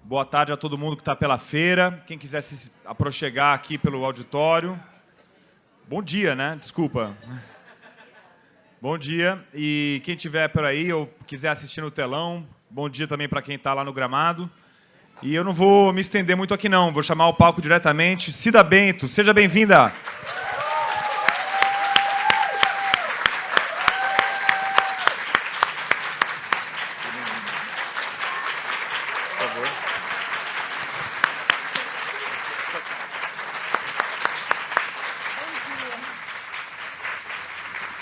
Boa tarde a todo mundo que está pela feira. Quem quiser se aproxegar aqui pelo auditório. Bom dia, né? Desculpa. Bom dia. E quem estiver por aí ou quiser assistir no telão, bom dia também para quem está lá no gramado. E eu não vou me estender muito aqui, não. Vou chamar o palco diretamente. Cida Bento, seja bem-vinda.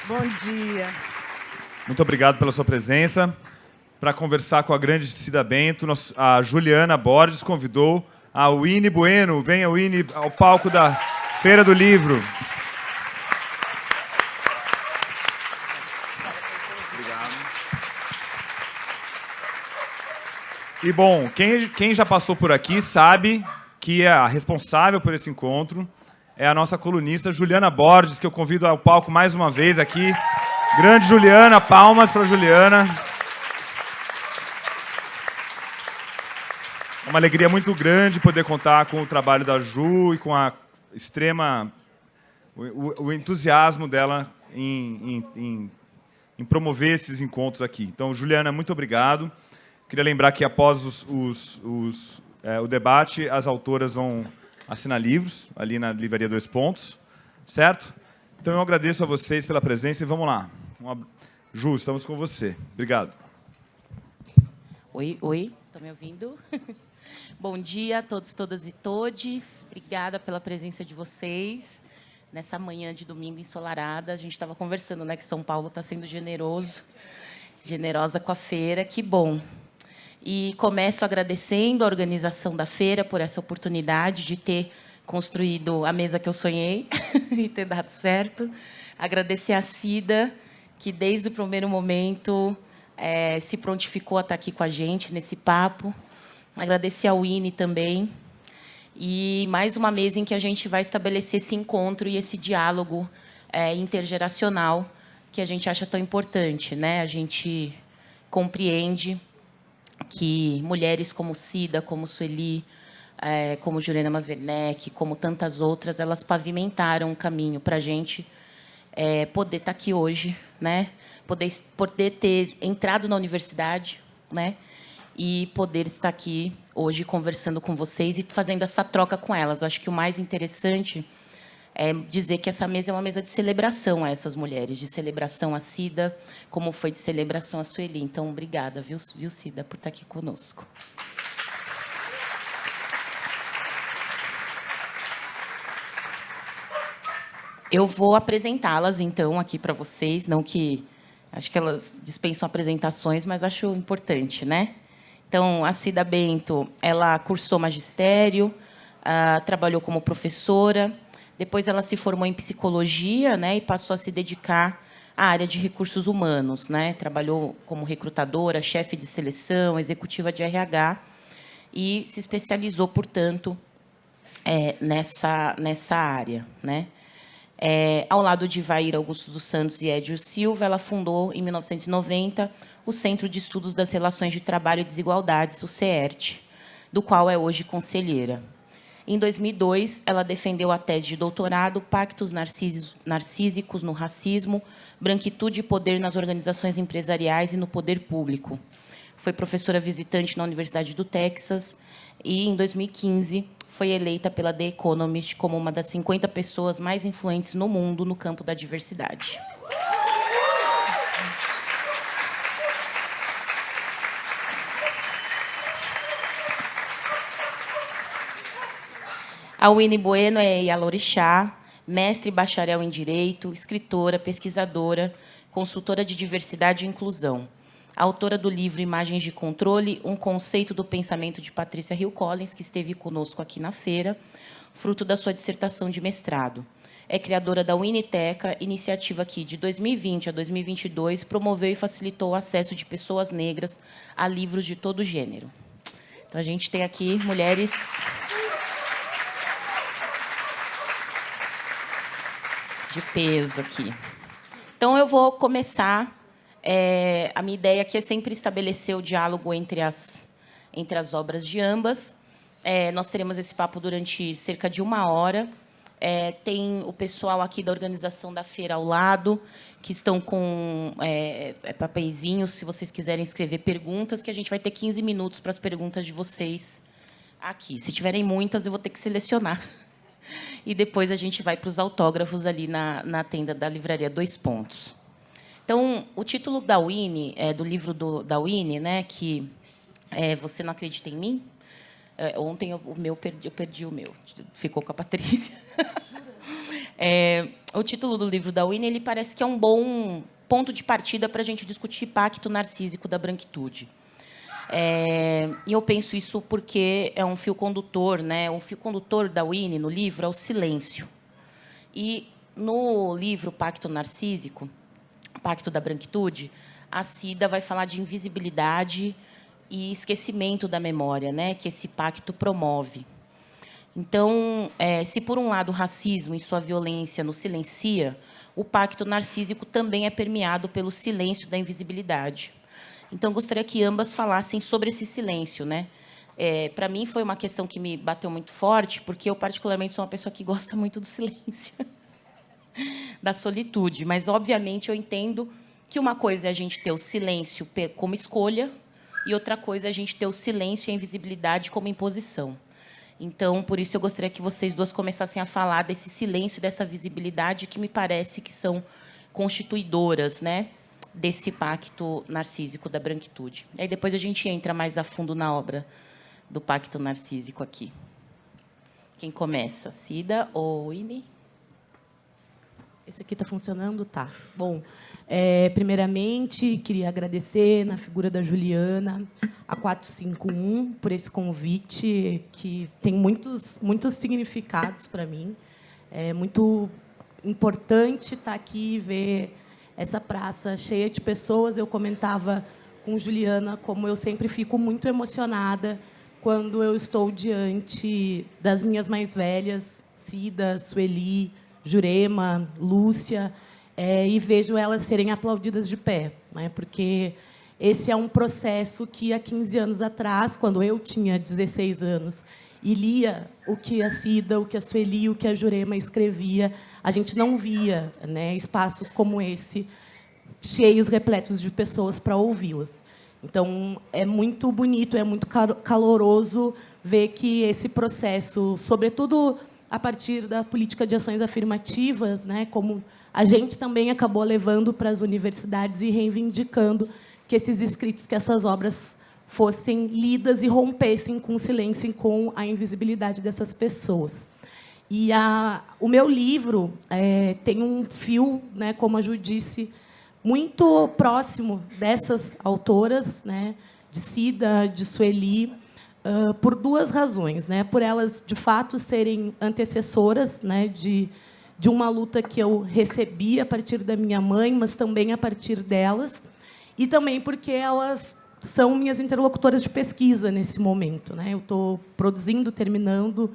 Bom dia. Muito obrigado pela sua presença. Para conversar com a grande Cida Bento, a Juliana Borges convidou a Winnie Bueno. Venha, Winnie, ao palco da Feira do Livro. Obrigado. E, bom, quem já passou por aqui sabe que a responsável por esse encontro é a nossa colunista Juliana Borges, que eu convido ao palco mais uma vez aqui. Grande Juliana, palmas para Juliana. É uma alegria muito grande poder contar com o trabalho da Ju e com a o entusiasmo dela em promover esses encontros aqui. Então, Juliana, muito obrigado. Queria lembrar que após o debate, as autoras vão assinar livros ali na Livraria Dois Pontos, certo? Então eu agradeço a vocês pela presença e vamos lá. Ju, estamos com você. Obrigado. Oi, estão me ouvindo? Bom dia a todos, todas e todes. Obrigada pela presença de vocês nessa manhã de domingo ensolarada. A gente estava conversando, né, que São Paulo está sendo generosa com a feira. Que bom. E começo agradecendo a organização da feira por essa oportunidade de ter construído a mesa que eu sonhei e ter dado certo. Agradecer a Cida, que desde o primeiro momento se prontificou a estar aqui com a gente nesse papo. Agradecer ao Winnie também. E mais uma mesa em que a gente vai estabelecer esse encontro e esse diálogo intergeracional que a gente acha tão importante, né? A gente compreende que mulheres como Cida, como Sueli, como Jurema Werneck, como tantas outras, elas pavimentaram um caminho para a gente poder estar aqui hoje, né? Poder ter entrado na universidade, né? E poder estar aqui hoje conversando com vocês e fazendo essa troca com elas. Eu acho que o mais interessante é dizer que essa mesa é uma mesa de celebração a essas mulheres, de celebração a Cida, como foi de celebração a Sueli. Então, obrigada, viu, Cida, por estar aqui conosco. Eu vou apresentá-las, então, aqui para vocês. Não que... Acho que elas dispensam apresentações, mas acho importante, né? Então, a Cida Bento, ela cursou magistério, trabalhou como professora. Depois, ela se formou em psicologia, né, e passou a se dedicar à área de recursos humanos, né? Trabalhou como recrutadora, chefe de seleção, executiva de RH e se especializou, portanto, nessa área, né? Ao lado de Vair Augusto dos Santos e Edio Silva, ela fundou, em 1990, o Centro de Estudos das Relações de Trabalho e Desigualdades, o CERT, do qual é hoje conselheira. Em 2002, ela defendeu a tese de doutorado Pactos Narcísicos no Racismo, Branquitude e Poder nas Organizações Empresariais e no Poder Público. Foi professora visitante na Universidade do Texas e, em 2015, foi eleita pela The Economist como uma das 50 pessoas mais influentes no mundo no campo da diversidade. A Winnie Bueno é Yalorixá, mestre e bacharel em Direito, escritora, pesquisadora, consultora de diversidade e inclusão. Autora do livro Imagens de Controle, um conceito do pensamento de Patrícia Hill Collins, que esteve conosco aqui na feira, fruto da sua dissertação de mestrado. É criadora da Winnieteca, iniciativa que, de 2020 a 2022, promoveu e facilitou o acesso de pessoas negras a livros de todo gênero. Então, a gente tem aqui mulheres de peso aqui. Então, eu vou começar. A minha ideia aqui é sempre estabelecer o diálogo entre as entre as obras de ambas. Nós teremos esse papo durante cerca de 1 hora. Tem o pessoal aqui da organização da feira ao lado, que estão com papeizinhos, se vocês quiserem escrever perguntas, que a gente vai ter 15 minutos para as perguntas de vocês aqui. Se tiverem muitas, eu vou ter que selecionar. E depois a gente vai para os autógrafos ali na tenda da livraria 2 Pontos. Então, o título da Winnie, do livro da Winnie, né, que Você Não Acredita em Mim? Ontem eu perdi o meu. Ficou com a Patrícia. O título do livro da Winnie, ele parece que é um bom ponto de partida para a gente discutir pacto narcísico da branquitude. E eu penso isso porque é um fio condutor, né? Um fio condutor da Winnie no livro é o silêncio. E no livro Pacto Narcísico, Pacto da Branquitude, a Cida vai falar de invisibilidade e esquecimento da memória, né? Que esse pacto promove. Então, se por um lado o racismo e sua violência nos silencia, o pacto narcísico também é permeado pelo silêncio da invisibilidade. Então, gostaria que ambas falassem sobre esse silêncio, né? Para mim, foi uma questão que me bateu muito forte, porque eu, particularmente, sou uma pessoa que gosta muito do silêncio, da solitude. Mas, obviamente, eu entendo que uma coisa é a gente ter o silêncio como escolha e outra coisa é a gente ter o silêncio e a invisibilidade como imposição. Então, por isso, eu gostaria que vocês duas começassem a falar desse silêncio e dessa visibilidade que me parece que são constituidoras, né, desse pacto narcísico da branquitude. Aí depois a gente entra mais a fundo na obra do pacto narcísico aqui. Quem começa? Cida ou Winnie? Esse aqui está funcionando? Tá. Bom, primeiramente, queria agradecer, na figura da Juliana, a 451, por esse convite, que tem muitos significados para mim. É muito importante estar aqui e ver essa praça cheia de pessoas. Eu comentava com Juliana como eu sempre fico muito emocionada quando eu estou diante das minhas mais velhas, Cida, Sueli, Jurema, Lúcia, e vejo elas serem aplaudidas de pé, né? Porque esse é um processo que, há 15 anos atrás, quando eu tinha 16 anos, e lia o que a Cida, o que a Sueli, o que a Jurema escrevia, a gente não via, né, espaços como esse, cheios, repletos de pessoas para ouvi-las. Então, é muito bonito, é muito caloroso ver que esse processo, sobretudo a partir da política de ações afirmativas, né, como a gente também acabou levando para as universidades e reivindicando que esses escritos, que essas obras fossem lidas e rompessem com o silêncio e com a invisibilidade dessas pessoas. E o meu livro tem um fio, né, como a Ju disse, muito próximo dessas autoras, né, de Cida, de Sueli, por 2 razões, né? Por elas, de fato, serem antecessoras, né, de uma luta que eu recebi a partir da minha mãe, mas também a partir delas, e também porque elas são minhas interlocutoras de pesquisa nesse momento, né? Eu estou produzindo, terminando,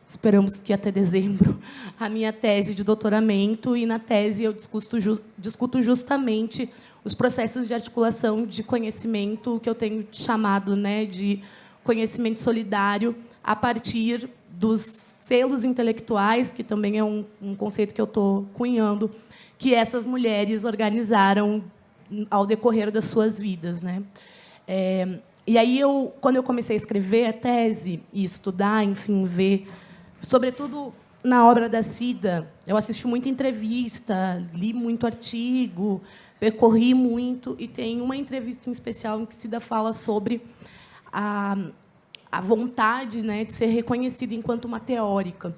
esperamos que até dezembro, a minha tese de doutoramento, e na tese eu discuto justamente os processos de articulação de conhecimento, que eu tenho chamado, né, de conhecimento solidário, a partir dos selos intelectuais, que também é um conceito que eu estou cunhando, que essas mulheres organizaram ao decorrer das suas vidas, né? E aí, quando eu comecei a escrever a tese e estudar, enfim, ver, sobretudo na obra da Cida, eu assisti muita entrevista, li muito artigo, percorri muito, e tem uma entrevista em especial em que Cida fala sobre a vontade, né, de ser reconhecida enquanto uma teórica.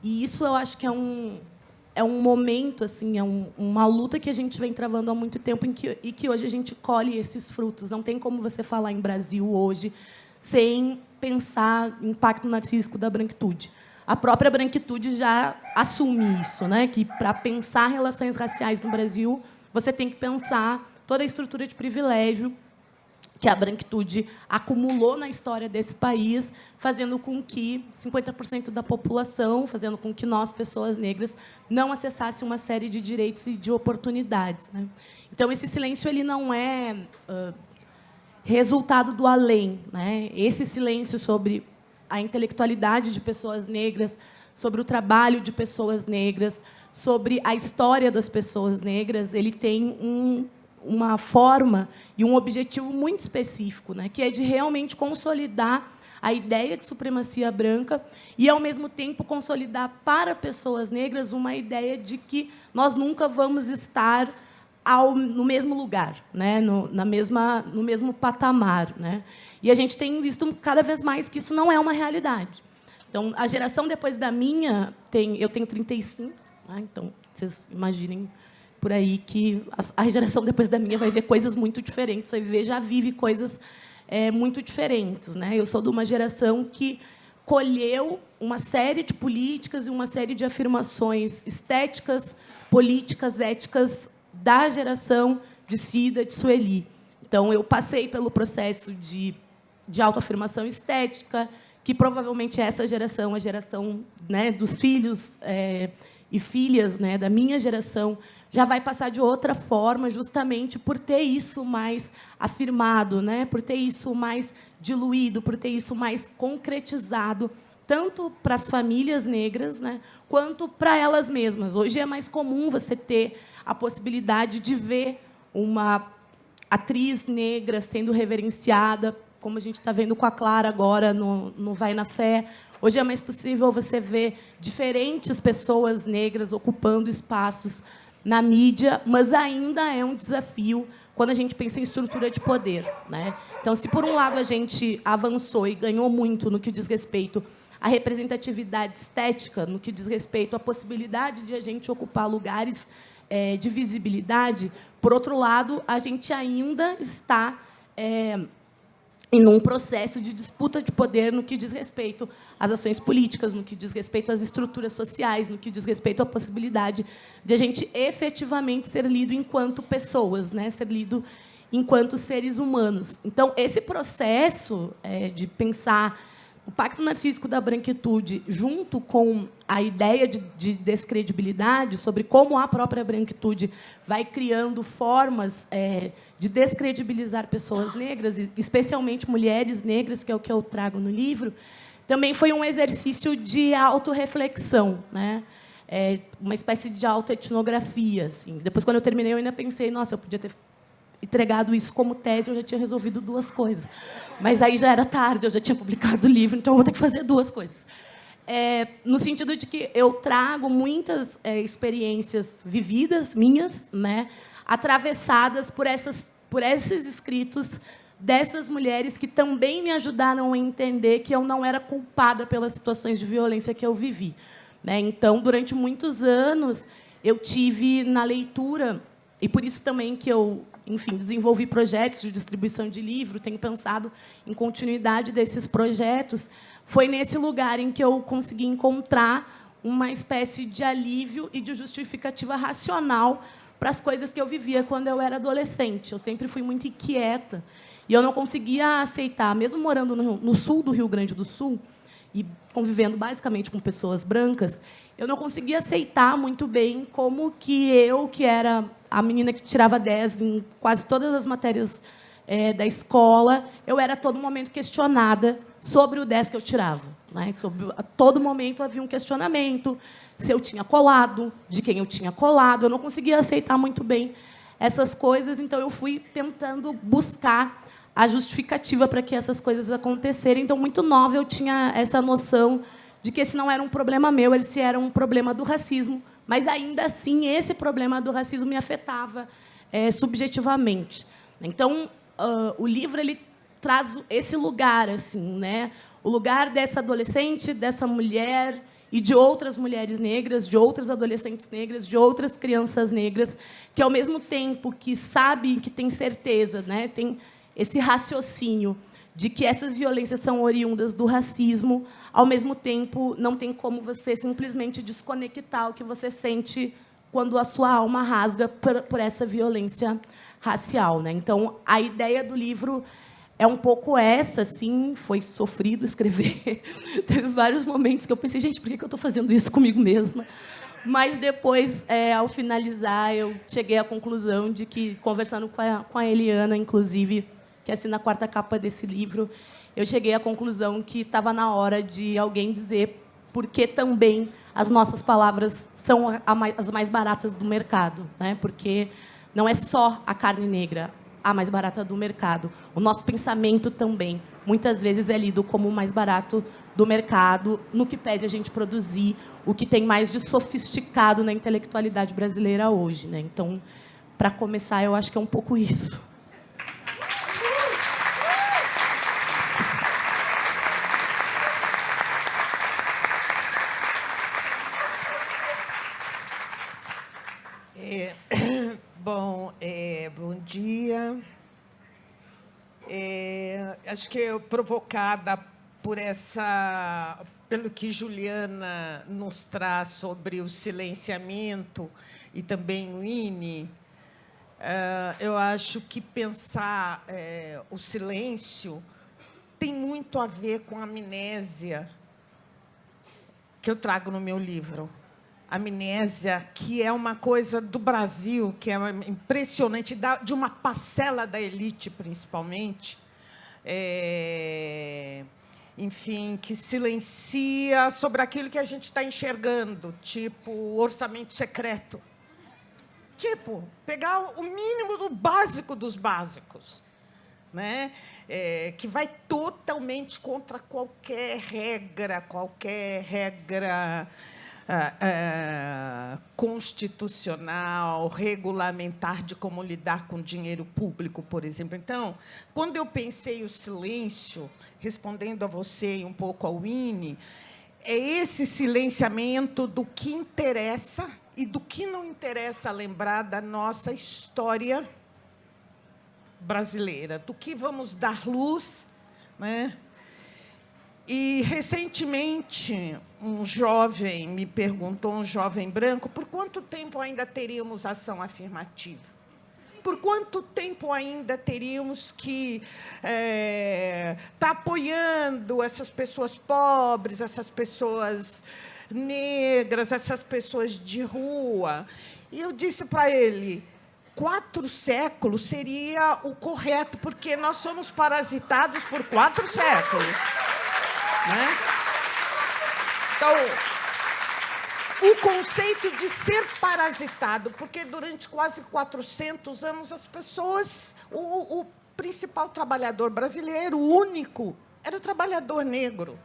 E isso eu acho que é um momento, assim, uma luta que a gente vem travando há muito tempo e que hoje a gente colhe esses frutos. Não tem como você falar em Brasil hoje sem pensar em impacto narcísico da branquitude. A própria branquitude já assume isso, né, que, para pensar relações raciais no Brasil, você tem que pensar toda a estrutura de privilégio que a branquitude acumulou na história desse país, fazendo com que 50% da população, fazendo com que nós, pessoas negras, não acessassem uma série de direitos e de oportunidades, né? Então, esse silêncio ele não é resultado do além, né? Esse silêncio sobre a intelectualidade de pessoas negras, sobre o trabalho de pessoas negras, sobre a história das pessoas negras, ele tem uma forma e um objetivo muito específico, né? Que é de realmente consolidar a ideia de supremacia branca e, ao mesmo tempo, consolidar para pessoas negras uma ideia de que nós nunca vamos estar no mesmo lugar, né? no mesmo patamar. Né? E a gente tem visto cada vez mais que isso não é uma realidade. Então, a geração depois da minha, eu tenho 35, né? Então, vocês imaginem por aí que a geração depois da minha vai ver coisas muito diferentes, já vive coisas muito diferentes. Né? Eu sou de uma geração que colheu uma série de políticas e uma série de afirmações estéticas, políticas, éticas da geração de Cida, de Sueli. Então, eu passei pelo processo de autoafirmação estética, que provavelmente essa geração, a geração, né, dos filhos e filhas, né, da minha geração, já vai passar de outra forma, justamente por ter isso mais afirmado, né, por ter isso mais diluído, por ter isso mais concretizado, tanto para as famílias negras, né, quanto para elas mesmas. Hoje é mais comum você ter a possibilidade de ver uma atriz negra sendo reverenciada, como a gente está vendo com a Clara agora no Vai na Fé. Hoje é mais possível você ver diferentes pessoas negras ocupando espaços na mídia, mas ainda é um desafio quando a gente pensa em estrutura de poder. Né? Então, se, por um lado, a gente avançou e ganhou muito no que diz respeito à representatividade estética, no que diz respeito à possibilidade de a gente ocupar lugares de visibilidade, por outro lado, a gente ainda está em um processo de disputa de poder no que diz respeito às ações políticas, no que diz respeito às estruturas sociais, no que diz respeito à possibilidade de a gente efetivamente ser lido enquanto pessoas, né? Ser lido enquanto seres humanos. Então, esse processo de pensar o pacto narcísico da branquitude, junto com a ideia de descredibilidade, sobre como a própria branquitude vai criando formas de descredibilizar pessoas negras, especialmente mulheres negras, que é o que eu trago no livro, também foi um exercício de autorreflexão, né? Uma espécie de autoetnografia. Assim. Depois, quando eu terminei, eu ainda pensei, nossa, eu podia ter entregado isso como tese, eu já tinha resolvido 2 coisas. Mas aí já era tarde, eu já tinha publicado o livro, então eu vou ter que fazer 2 coisas. No sentido de que eu trago muitas experiências vividas, minhas, né, atravessadas por esses escritos dessas mulheres que também me ajudaram a entender que eu não era culpada pelas situações de violência que eu vivi. Né? Então, durante muitos anos, eu tive na leitura, e por isso também que eu, enfim, desenvolvi projetos de distribuição de livro, tenho pensado em continuidade desses projetos, foi nesse lugar em que eu consegui encontrar uma espécie de alívio e de justificativa racional para as coisas que eu vivia quando eu era adolescente. Eu sempre fui muito inquieta e eu não conseguia aceitar, mesmo morando no sul do Rio Grande do Sul e convivendo basicamente com pessoas brancas, eu não conseguia aceitar muito bem como que eu, que era a menina que tirava 10 em quase todas as matérias da escola, eu era a todo momento questionada sobre o 10 que eu tirava. Né? A todo momento havia um questionamento se eu tinha colado, de quem eu tinha colado. Eu não conseguia aceitar muito bem essas coisas, então eu fui tentando buscar a justificativa para que essas coisas acontecerem. Então, muito nova, eu tinha essa noção de que esse não era um problema meu, esse era um problema do racismo, mas, ainda assim, esse problema do racismo me afetava subjetivamente. Então, o livro ele traz esse lugar, assim, né? O lugar dessa adolescente, dessa mulher e de outras mulheres negras, de outras adolescentes negras, de outras crianças negras, que, ao mesmo tempo que sabem, que têm certeza, né? Tem esse raciocínio de que essas violências são oriundas do racismo, ao mesmo tempo, não tem como você simplesmente desconectar o que você sente quando a sua alma rasga por essa violência racial. Né? Então, a ideia do livro é um pouco essa, assim, foi sofrido escrever. Teve vários momentos que eu pensei, gente, por que eu estou fazendo isso comigo mesma? Mas depois, ao finalizar, eu cheguei à conclusão de que, conversando com a Eliana, inclusive, que assina a 4ª capa desse livro, eu cheguei à conclusão que estava na hora de alguém dizer por que também as nossas palavras são as mais baratas do mercado, né? Porque não é só a carne negra a mais barata do mercado. O nosso pensamento também, muitas vezes, é lido como o mais barato do mercado, no que pese a gente produzir o que tem mais de sofisticado na intelectualidade brasileira hoje, né? Então, para começar, eu acho que é um pouco isso. Bom dia. Acho que provocada pelo que Juliana nos traz sobre o silenciamento e também o INE, eu acho que pensar o silêncio tem muito a ver com a amnésia que eu trago no meu livro. Amnésia, que é uma coisa do Brasil, que é impressionante, de uma parcela da elite, principalmente, enfim, que silencia sobre aquilo que a gente está enxergando, tipo orçamento secreto. Tipo, pegar o mínimo do básico dos básicos, né? Que vai totalmente contra qualquer regra constitucional, regulamentar de como lidar com dinheiro público, por exemplo. Então, quando eu pensei o silêncio, respondendo a você e um pouco ao INE, é esse silenciamento do que interessa e do que não interessa lembrar da nossa história brasileira, do que vamos dar luz, né? E, recentemente, um jovem me perguntou, um jovem branco, por quanto tempo ainda teríamos ação afirmativa? Por quanto tempo ainda teríamos que estar apoiando essas pessoas pobres, essas pessoas negras, essas pessoas de rua? E eu disse para ele, 4 séculos seria o correto, porque nós somos parasitados por 4 séculos. Né? Então, o conceito de ser parasitado, porque durante quase 400 anos as pessoas, o principal trabalhador brasileiro, o único, era o trabalhador negro.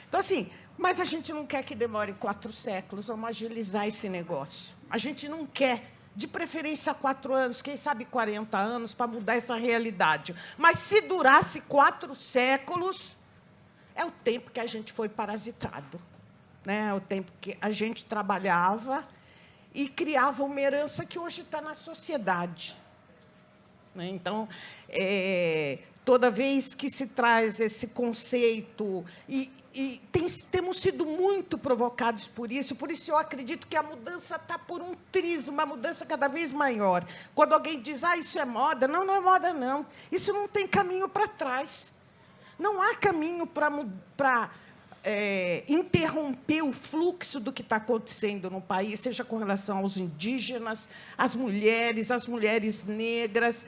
Então, assim, mas a gente não quer que demore 4 séculos, vamos agilizar esse negócio. A gente não quer, de preferência, 4 anos, quem sabe 40 anos, para mudar essa realidade. Mas, se durasse 4 séculos... é o tempo que a gente foi parasitado, né? É o tempo que a gente trabalhava e criava uma herança que hoje está na sociedade. Né? Então, toda vez que se traz esse conceito, temos sido muito provocados por isso eu acredito que a mudança está por um triz, uma mudança cada vez maior. Quando alguém diz, isso é moda, não, não é moda, não. Isso não tem caminho para trás. Não há caminho para interromper o fluxo do que está acontecendo no país, seja com relação aos indígenas, às mulheres negras.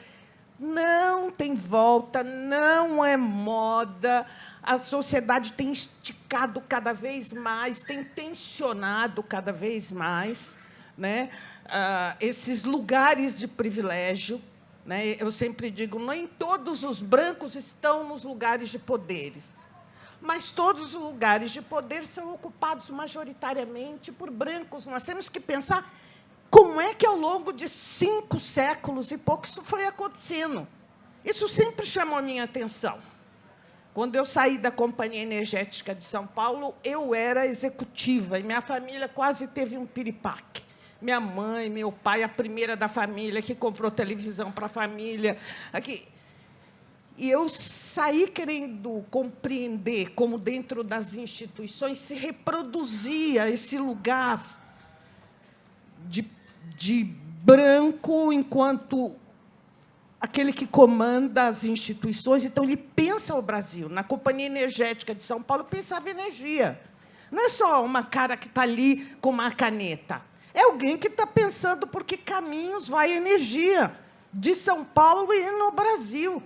Não tem volta, não é moda. A sociedade tem esticado cada vez mais, tem tensionado cada vez mais, né? Esses lugares de privilégio. Né? Eu sempre digo, nem todos os brancos estão nos lugares de poderes, mas todos os lugares de poder são ocupados majoritariamente por brancos. Nós temos que pensar como é que, ao longo de 5 séculos e pouco, isso foi acontecendo. Isso sempre chamou a minha atenção. Quando eu saí da Companhia Energética de São Paulo, eu era executiva, e minha família quase teve um piripaque. Minha mãe, meu pai, a primeira da família, que comprou televisão para a família. Aqui. E eu saí querendo compreender como, dentro das instituições, se reproduzia esse lugar de branco enquanto aquele que comanda as instituições. Então, ele pensa o Brasil. Na Companhia Energética de São Paulo, pensava energia. Não é só uma cara que está ali com uma caneta. É alguém que está pensando por que caminhos vai a energia de São Paulo e no Brasil.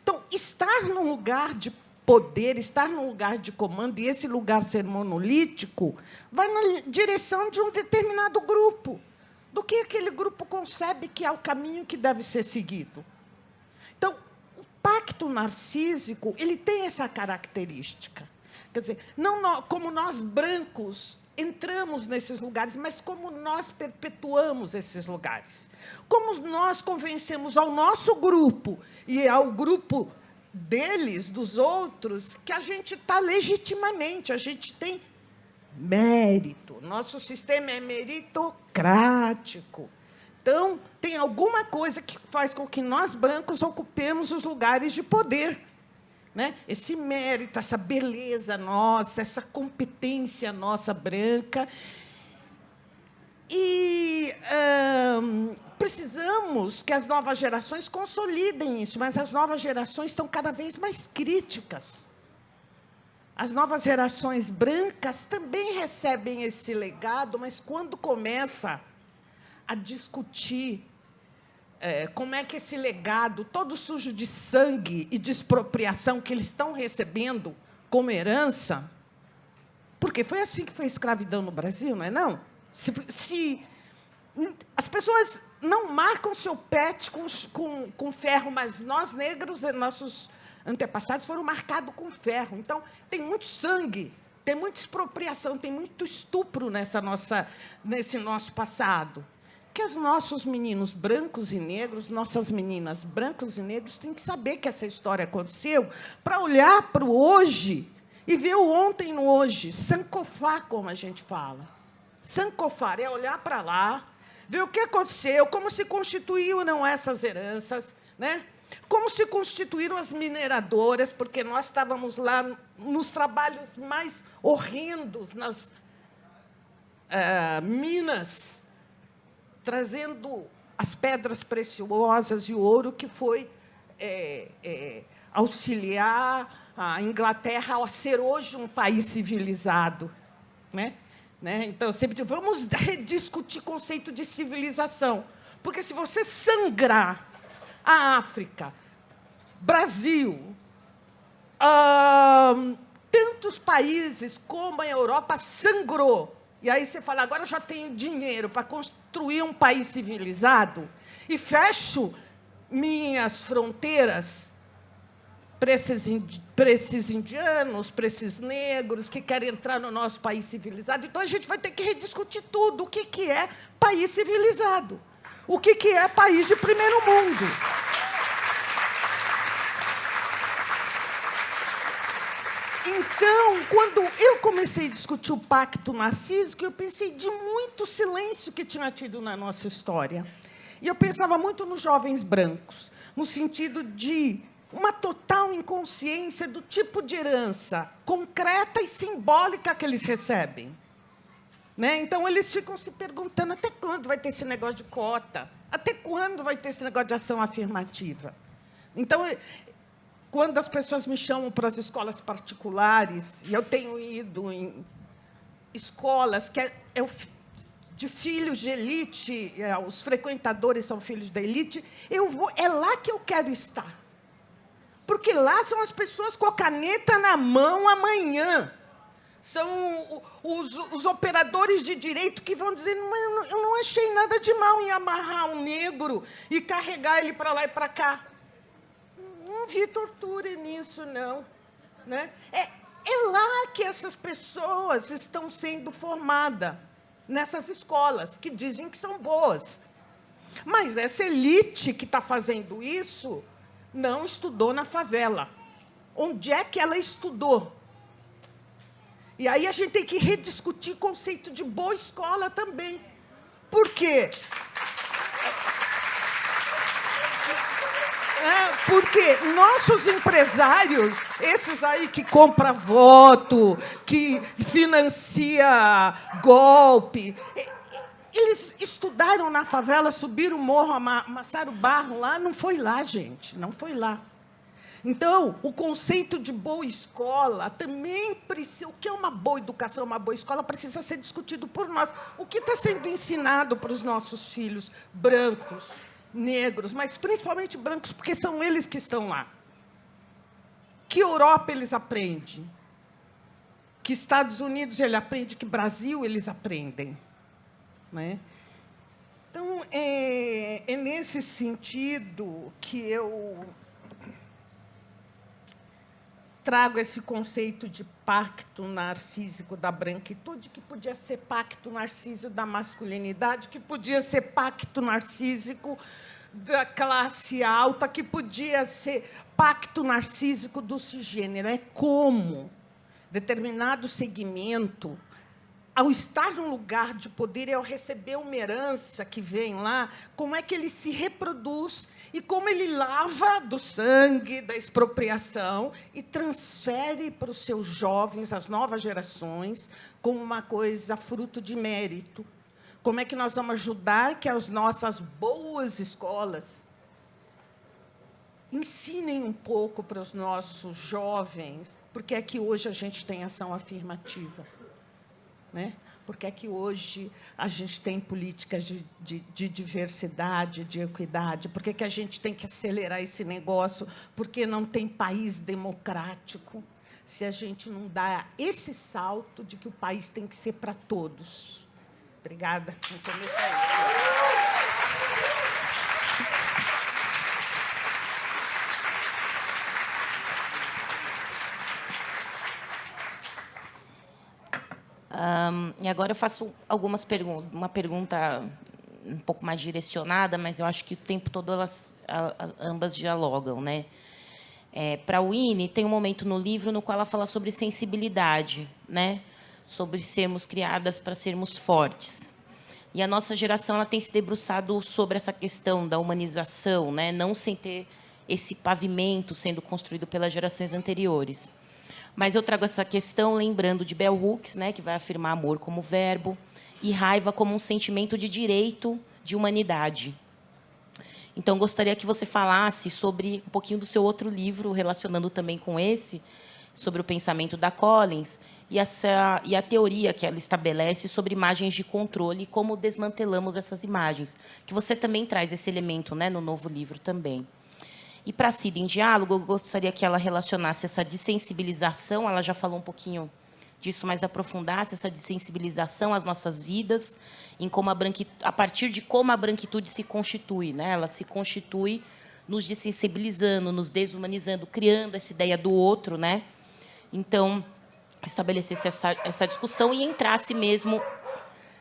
Então, estar num lugar de poder, estar num lugar de comando, e esse lugar ser monolítico, vai na direção de um determinado grupo, do que aquele grupo concebe que é o caminho que deve ser seguido. Então, o pacto narcísico ele tem essa característica. Quer dizer, não como nós, brancos, entramos nesses lugares, mas como nós perpetuamos esses lugares. Como nós convencemos ao nosso grupo e ao grupo deles, dos outros, que a gente está legitimamente, a gente tem mérito. Nosso sistema é meritocrático. Então, tem alguma coisa que faz com que nós, brancos, ocupemos os lugares de poder. Né? Esse mérito, essa beleza nossa, essa competência nossa branca. E precisamos que as novas gerações consolidem isso, mas as novas gerações estão cada vez mais críticas. As novas gerações brancas também recebem esse legado, mas quando começa a discutir como é que esse legado, todo sujo de sangue e de expropriação que eles estão recebendo como herança, porque foi assim que foi a escravidão no Brasil, não é não? Se as pessoas não marcam seu pet com ferro, mas nós, negros, nossos antepassados foram marcados com ferro. Então, tem muito sangue, tem muita expropriação, tem muito estupro nesse nosso passado. Que os nossos meninos brancos e negros, nossas meninas brancas e negros, têm que saber que essa história aconteceu para olhar para o hoje e ver o ontem no hoje, sancofar, como a gente fala. Sancofar é olhar para lá, ver o que aconteceu, como se constituíram essas heranças, né? Como se constituíram as mineradoras, porque nós estávamos lá nos trabalhos mais horrendos, nas minas, trazendo as pedras preciosas e o ouro que foi auxiliar a Inglaterra a ser hoje um país civilizado. Né? Então, eu sempre digo, vamos rediscutir o conceito de civilização. Porque, se você sangrar a África, Brasil, tantos países como a Europa sangrou, e aí você fala, agora eu já tenho dinheiro para construir um país civilizado e fecho minhas fronteiras para esses indianos, para esses negros que querem entrar no nosso país civilizado. Então, a gente vai ter que rediscutir tudo. O que é país civilizado? O que é país de primeiro mundo? Então, quando eu comecei a discutir o pacto narcísico, eu pensei de muito silêncio que tinha tido na nossa história. E eu pensava muito nos jovens brancos, no sentido de uma total inconsciência do tipo de herança concreta e simbólica que eles recebem. Né? Então, eles ficam se perguntando até quando vai ter esse negócio de cota? Até quando vai ter esse negócio de ação afirmativa? Então, quando as pessoas me chamam para as escolas particulares, e eu tenho ido em escolas que de filhos de elite, os frequentadores são filhos da elite, é lá que eu quero estar. Porque lá são as pessoas com a caneta na mão amanhã. São os operadores de direito que vão dizer, eu não achei nada de mal em amarrar um negro e carregar ele para lá e para cá. Não vi tortura nisso, não. Né? É lá que essas pessoas estão sendo formadas, nessas escolas, que dizem que são boas. Mas essa elite que está fazendo isso não estudou na favela. Onde é que ela estudou? E aí a gente tem que rediscutir o conceito de boa escola também. Por quê? Porque nossos empresários, esses aí que compram voto, que financia golpe, eles estudaram na favela, subiram o morro, amassaram o barro lá. Não foi lá, gente, não foi lá. Então, o conceito de boa escola também precisa... O que é uma boa educação, uma boa escola, precisa ser discutido por nós. O que está sendo ensinado para os nossos filhos brancos, negros, mas principalmente brancos, porque são eles que estão lá. Que Europa eles aprendem? Que Estados Unidos ele aprende? Que Brasil eles aprendem? Né? Então, é nesse sentido que eu trago esse conceito de pacto narcísico da branquitude, que podia ser pacto narcísico da masculinidade, que podia ser pacto narcísico da classe alta, que podia ser pacto narcísico do cisgênero. É como determinado segmento, ao estar num lugar de poder e ao receber uma herança que vem lá, como é que ele se reproduz e como ele lava do sangue, da expropriação e transfere para os seus jovens, as novas gerações, como uma coisa fruto de mérito. Como é que nós vamos ajudar que as nossas boas escolas ensinem um pouco para os nossos jovens, porque é que hoje a gente tem ação afirmativa, né? Porque é que hoje a gente tem políticas de diversidade, de equidade, por que a gente tem que acelerar esse negócio, porque não tem país democrático, se a gente não dá esse salto de que o país tem que ser para todos. Obrigada. No começo é isso. E agora eu faço uma pergunta um pouco mais direcionada, mas eu acho que o tempo todo ambas dialogam, né? Para a Winnie, tem um momento no livro no qual ela fala sobre sensibilidade, né? Sobre sermos criadas para sermos fortes. E a nossa geração ela tem se debruçado sobre essa questão da humanização, né? Não sem ter esse pavimento sendo construído pelas gerações anteriores. Mas eu trago essa questão lembrando de Bell Hooks, né, que vai afirmar amor como verbo e raiva como um sentimento de direito de humanidade. Então, gostaria que você falasse sobre um pouquinho do seu outro livro, relacionando também com esse, sobre o pensamento da Collins e a teoria que ela estabelece sobre imagens de controle e como desmantelamos essas imagens, que você também traz esse elemento, né, no novo livro também. E, para a Cida em Diálogo, eu gostaria que ela relacionasse essa dessensibilização, ela já falou um pouquinho disso, mas aprofundasse essa dessensibilização às nossas vidas, em como a partir de como a branquitude se constitui, né? Ela se constitui nos dessensibilizando, nos desumanizando, criando essa ideia do outro, né? Então, estabelecesse essa discussão e entrasse mesmo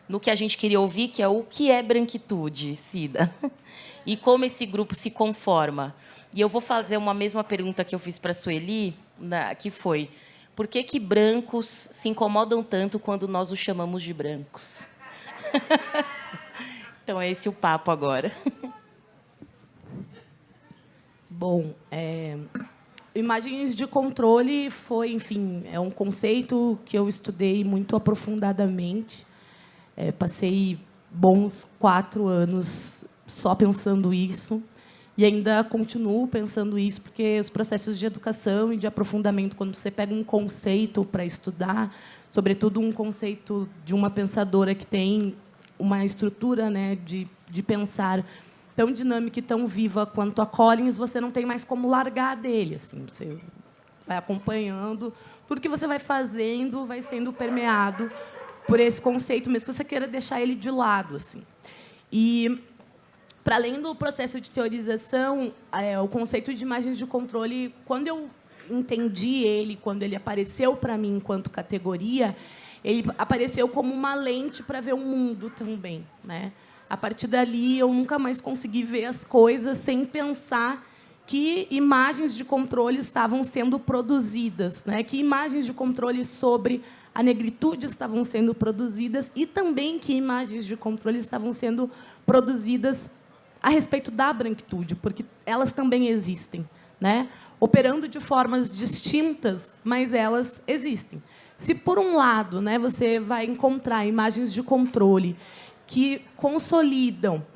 no que a gente queria ouvir, que é o que é branquitude, Cida, e como esse grupo se conforma. E eu vou fazer uma mesma pergunta que eu fiz para a Sueli, que foi: por que brancos se incomodam tanto quando nós os chamamos de brancos? Então, é esse o papo agora. Bom, imagens de controle foi, enfim, é um conceito que eu estudei muito aprofundadamente. Passei bons 4 anos só pensando isso. E ainda continuo pensando isso, porque os processos de educação e de aprofundamento, quando você pega um conceito para estudar, sobretudo um conceito de uma pensadora que tem uma estrutura, né, de pensar tão dinâmica e tão viva quanto a Collins, você não tem mais como largar dele. Assim, você vai acompanhando, tudo que você vai fazendo vai sendo permeado por esse conceito, mesmo que você queira deixar ele de lado. Assim. E, para além do processo de teorização, o conceito de imagens de controle, quando eu entendi ele, quando ele apareceu para mim enquanto categoria, ele apareceu como uma lente para ver o mundo também, né? A partir dali, eu nunca mais consegui ver as coisas sem pensar que imagens de controle estavam sendo produzidas, né? Que imagens de controle sobre a negritude estavam sendo produzidas e também que imagens de controle estavam sendo produzidas a respeito da branquitude, porque elas também existem, né? Operando de formas distintas, mas elas existem. Se, por um lado, né, você vai encontrar imagens de controle que consolidam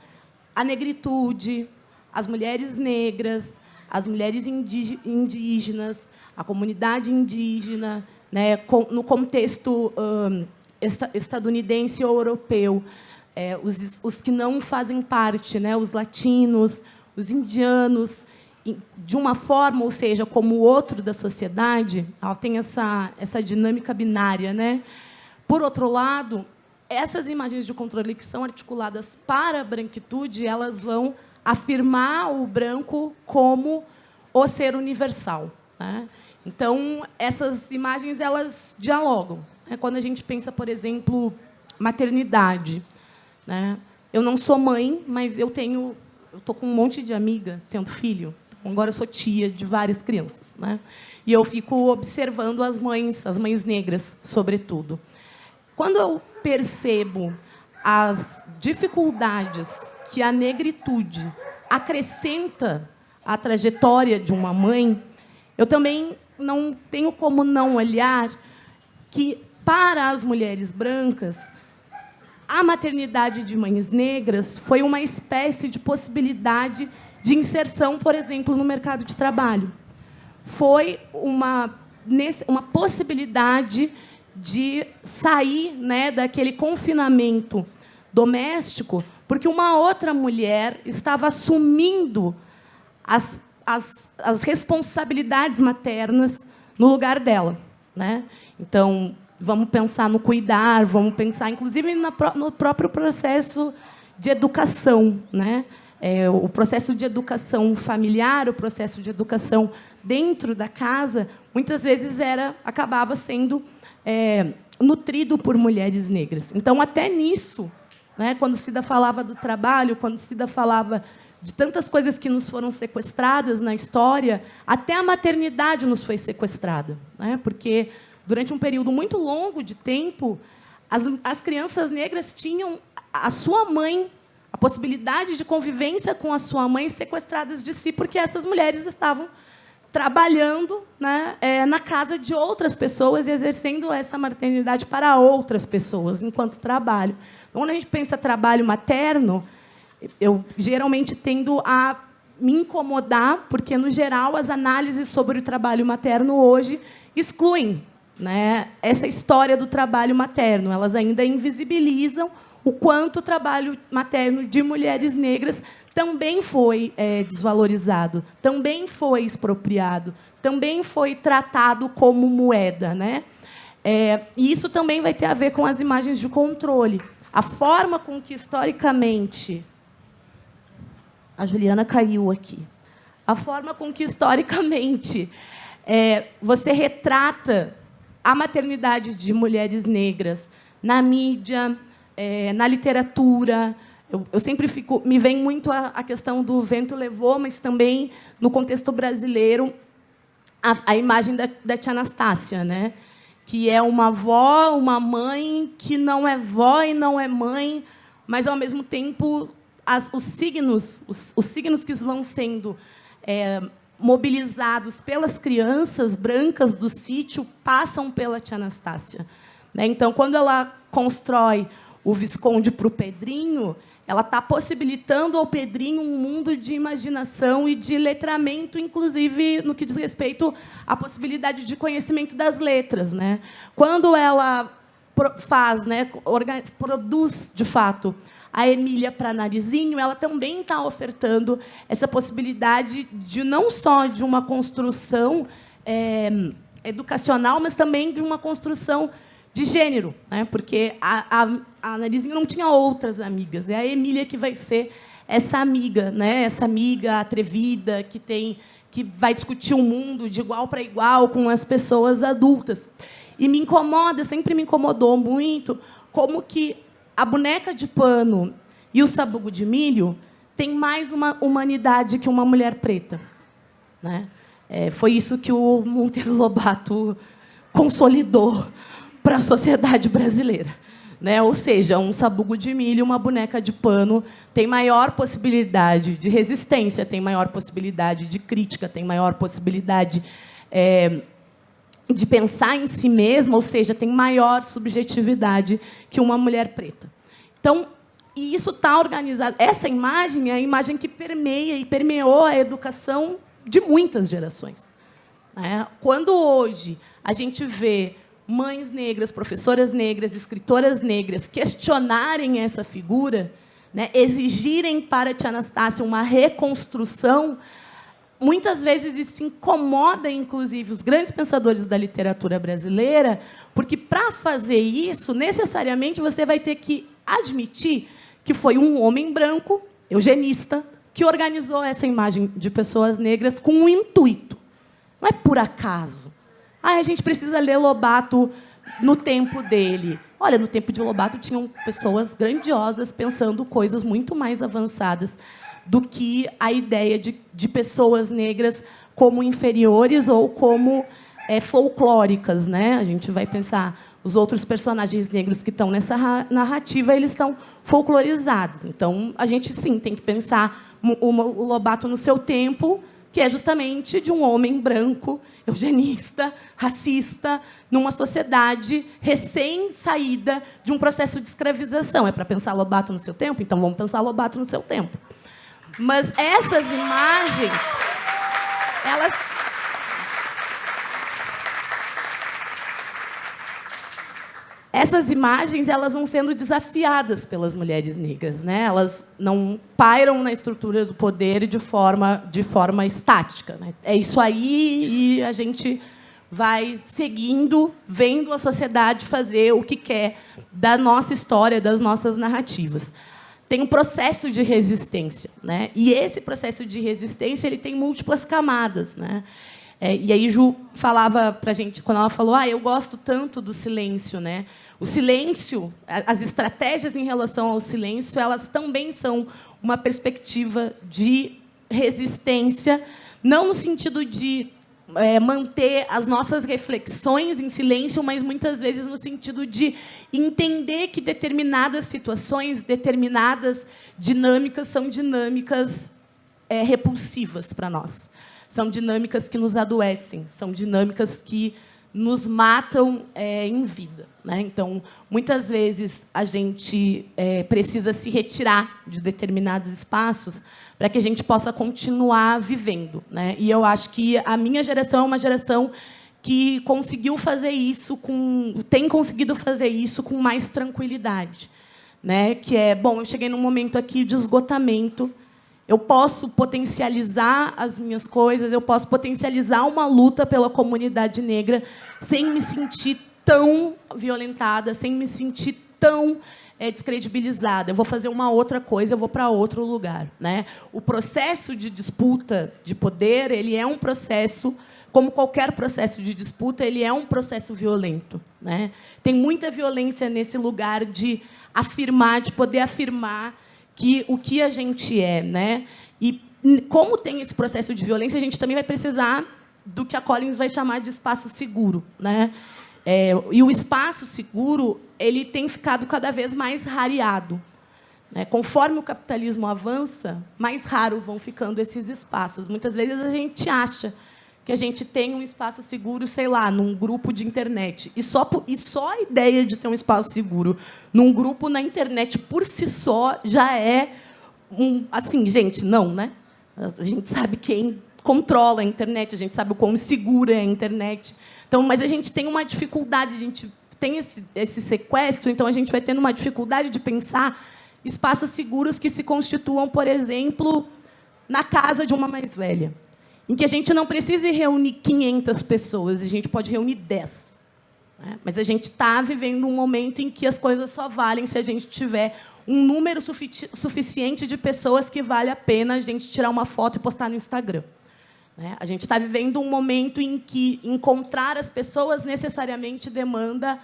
a negritude, as mulheres negras, as mulheres indígenas, a comunidade indígena, né, no contexto estadunidense ou europeu, os que não fazem parte, né, os latinos, os indianos, de uma forma, ou seja, como o outro da sociedade, ela tem essa dinâmica binária, né? Por outro lado, essas imagens de controle que são articuladas para a branquitude, elas vão afirmar o branco como o ser universal, né? Então, essas imagens elas dialogam, né? Quando a gente pensa, por exemplo, maternidade, né? Eu não sou mãe, mas eu estou com um monte de amiga tendo filho. Agora eu sou tia de várias crianças, né? E eu fico observando as mães negras, sobretudo. Quando eu percebo as dificuldades que a negritude acrescenta à trajetória de uma mãe, eu também não tenho como não olhar que, para as mulheres brancas, a maternidade de mães negras foi uma espécie de possibilidade de inserção, por exemplo, no mercado de trabalho. Foi uma possibilidade de sair, né, daquele confinamento doméstico, porque uma outra mulher estava assumindo as responsabilidades maternas no lugar dela, né? Então, vamos pensar no cuidar, vamos pensar, inclusive, no próprio processo de educação, né? O processo de educação familiar, o processo de educação dentro da casa, muitas vezes acabava sendo nutrido por mulheres negras. Então, até nisso, né, quando Cida falava do trabalho, quando Cida falava de tantas coisas que nos foram sequestradas na história, até a maternidade nos foi sequestrada, né? Porque, durante um período muito longo de tempo, as crianças negras tinham a sua mãe, a possibilidade de convivência com a sua mãe, sequestradas de si, porque essas mulheres estavam trabalhando, né, na casa de outras pessoas e exercendo essa maternidade para outras pessoas, enquanto trabalho. Então, quando a gente pensa trabalho materno, eu geralmente tendo a me incomodar, porque, no geral, as análises sobre o trabalho materno hoje excluem, né, essa história do trabalho materno. Elas ainda invisibilizam o quanto o trabalho materno de mulheres negras também foi desvalorizado, também foi expropriado, também foi tratado como moeda, né? E isso também vai ter a ver com as imagens de controle. A forma com que, historicamente... A Juliana caiu aqui. A forma com que, historicamente, você retrata a maternidade de mulheres negras na mídia, na literatura. Eu sempre me vem muito a questão do vento levou, mas também, no contexto brasileiro, a imagem da tia Anastácia, né? Que é uma avó, uma mãe que não é vó e não é mãe, mas, ao mesmo tempo, os signos que vão sendo mobilizados pelas crianças brancas do sítio passam pela tia Anastácia, né? Então, quando ela constrói o Visconde para o Pedrinho, ela está possibilitando ao Pedrinho um mundo de imaginação e de letramento, inclusive no que diz respeito à possibilidade de conhecimento das letras, né? Quando ela faz, né, produz, de fato, a Emília para Narizinho, ela também está ofertando essa possibilidade de não só de uma construção educacional, mas também de uma construção de gênero, né? Porque a Narizinho não tinha outras amigas. É a Emília que vai ser essa amiga, né? Essa amiga atrevida que vai discutir o mundo de igual para igual com as pessoas adultas. E me incomoda, sempre me incomodou muito, como que a boneca de pano e o sabugo de milho têm mais uma humanidade que uma mulher preta, né? Foi isso que o Monteiro Lobato consolidou para a sociedade brasileira, né? Ou seja, um sabugo de milho, uma boneca de pano, tem maior possibilidade de resistência, tem maior possibilidade de crítica, tem maior possibilidade de pensar em si mesma, ou seja, tem maior subjetividade que uma mulher preta. Então, e isso está organizado. Essa imagem é a imagem que permeia e permeou a educação de muitas gerações, né? Quando hoje a gente vê mães negras, professoras negras, escritoras negras questionarem essa figura, né, exigirem para a tia Anastácia uma reconstrução, muitas vezes isso incomoda, inclusive, os grandes pensadores da literatura brasileira, porque, para fazer isso, necessariamente você vai ter que admitir que foi um homem branco, eugenista, que organizou essa imagem de pessoas negras com um intuito. Não é por acaso. A gente precisa ler Lobato no tempo dele. Olha, no tempo de Lobato tinham pessoas grandiosas pensando coisas muito mais avançadas do que a ideia de pessoas negras como inferiores ou como folclóricas, né? A gente vai pensar os outros personagens negros que estão nessa narrativa, eles estão folclorizados. Então, a gente, sim, tem que pensar o Lobato no seu tempo, que é justamente de um homem branco, eugenista, racista, numa sociedade recém-saída de um processo de escravização. É para pensar Lobato no seu tempo? Então, vamos pensar Lobato no seu tempo. Mas essas imagens, elas vão sendo desafiadas pelas mulheres negras, né? Elas não pairam na estrutura do poder de forma estática, né? É isso aí, e a gente vai seguindo, vendo a sociedade fazer o que quer da nossa história, das nossas narrativas. Tem um processo de resistência, né? E esse processo de resistência ele tem múltiplas camadas, né? E aí Ju falava para a gente, quando ela falou, eu gosto tanto do silêncio, né? O silêncio, as estratégias em relação ao silêncio, elas também são uma perspectiva de resistência, não no sentido de manter as nossas reflexões em silêncio, mas muitas vezes no sentido de entender que determinadas situações, determinadas dinâmicas são dinâmicas repulsivas para nós. São dinâmicas que nos adoecem, são dinâmicas que nos matam em vida, né? Então, muitas vezes, a gente precisa se retirar de determinados espaços para que a gente possa continuar vivendo, né? E eu acho que a minha geração é uma geração que conseguiu fazer isso tem conseguido fazer isso com mais tranquilidade, né? Que bom, eu cheguei num momento aqui de esgotamento. Eu posso potencializar as minhas coisas, eu posso potencializar uma luta pela comunidade negra sem me sentir tão violentada, sem me sentir tão descredibilizada. Eu vou fazer uma outra coisa, eu vou para outro lugar, né? O processo de disputa de poder, ele é um processo, como qualquer processo de disputa, ele é um processo violento, né? Tem muita violência nesse lugar de afirmar, de poder afirmar o que a gente é, né? E como tem esse processo de violência, a gente também vai precisar do que a Collins vai chamar de espaço seguro, né? E o espaço seguro ele tem ficado cada vez mais rareado, né? Conforme o capitalismo avança, mais raros vão ficando esses espaços. Muitas vezes a gente acha que a gente tem um espaço seguro, sei lá, num grupo de internet. E só a ideia de ter um espaço seguro num grupo na internet, por si só, já é assim, gente, não, né? A gente sabe quem controla a internet, a gente sabe o quão segura é a internet. Então, mas a gente tem uma dificuldade, a gente tem esse sequestro, então a gente vai tendo uma dificuldade de pensar espaços seguros que se constituam, por exemplo, na casa de uma mais velha, em que a gente não precise reunir 500 pessoas, a gente pode reunir 10. Né? Mas a gente está vivendo um momento em que as coisas só valem se a gente tiver um número suficiente de pessoas que vale a pena a gente tirar uma foto e postar no Instagram. Né? A gente está vivendo um momento em que encontrar as pessoas necessariamente demanda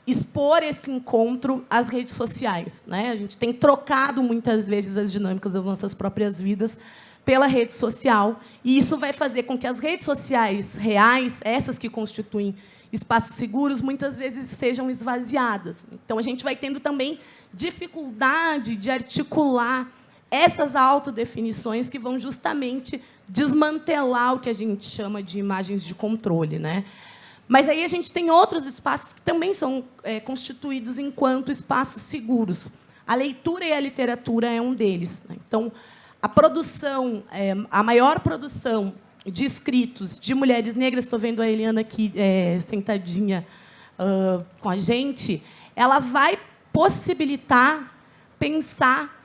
expor esse encontro às redes sociais. Né? A gente tem trocado, muitas vezes, as dinâmicas das nossas próprias vidas pela rede social, e isso vai fazer com que as redes sociais reais, essas que constituem espaços seguros, muitas vezes estejam esvaziadas. Então, a gente vai tendo também dificuldade de articular essas autodefinições que vão justamente desmantelar o que a gente chama de imagens de controle, né? Mas aí a gente tem outros espaços que também são constituídos enquanto espaços seguros. A leitura e a literatura é um deles, né? Então, a produção, a maior produção de escritos de mulheres negras, estou vendo a Eliana aqui sentadinha com a gente, ela vai possibilitar pensar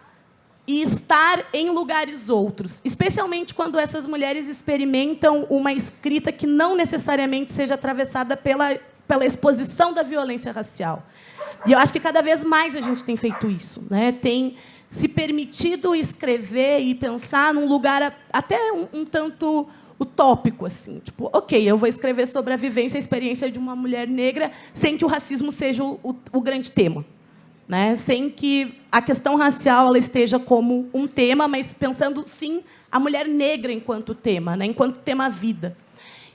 e estar em lugares outros, especialmente quando essas mulheres experimentam uma escrita que não necessariamente seja atravessada pela exposição da violência racial. E eu acho que cada vez mais a gente tem feito isso, né? Tem se permitido escrever e pensar num lugar até um tanto utópico, assim, tipo, ok, eu vou escrever sobre a vivência e a experiência de uma mulher negra sem que o racismo seja o grande tema, né? Sem que a questão racial ela esteja como um tema, mas pensando, sim, a mulher negra enquanto tema, né? Enquanto tema vida.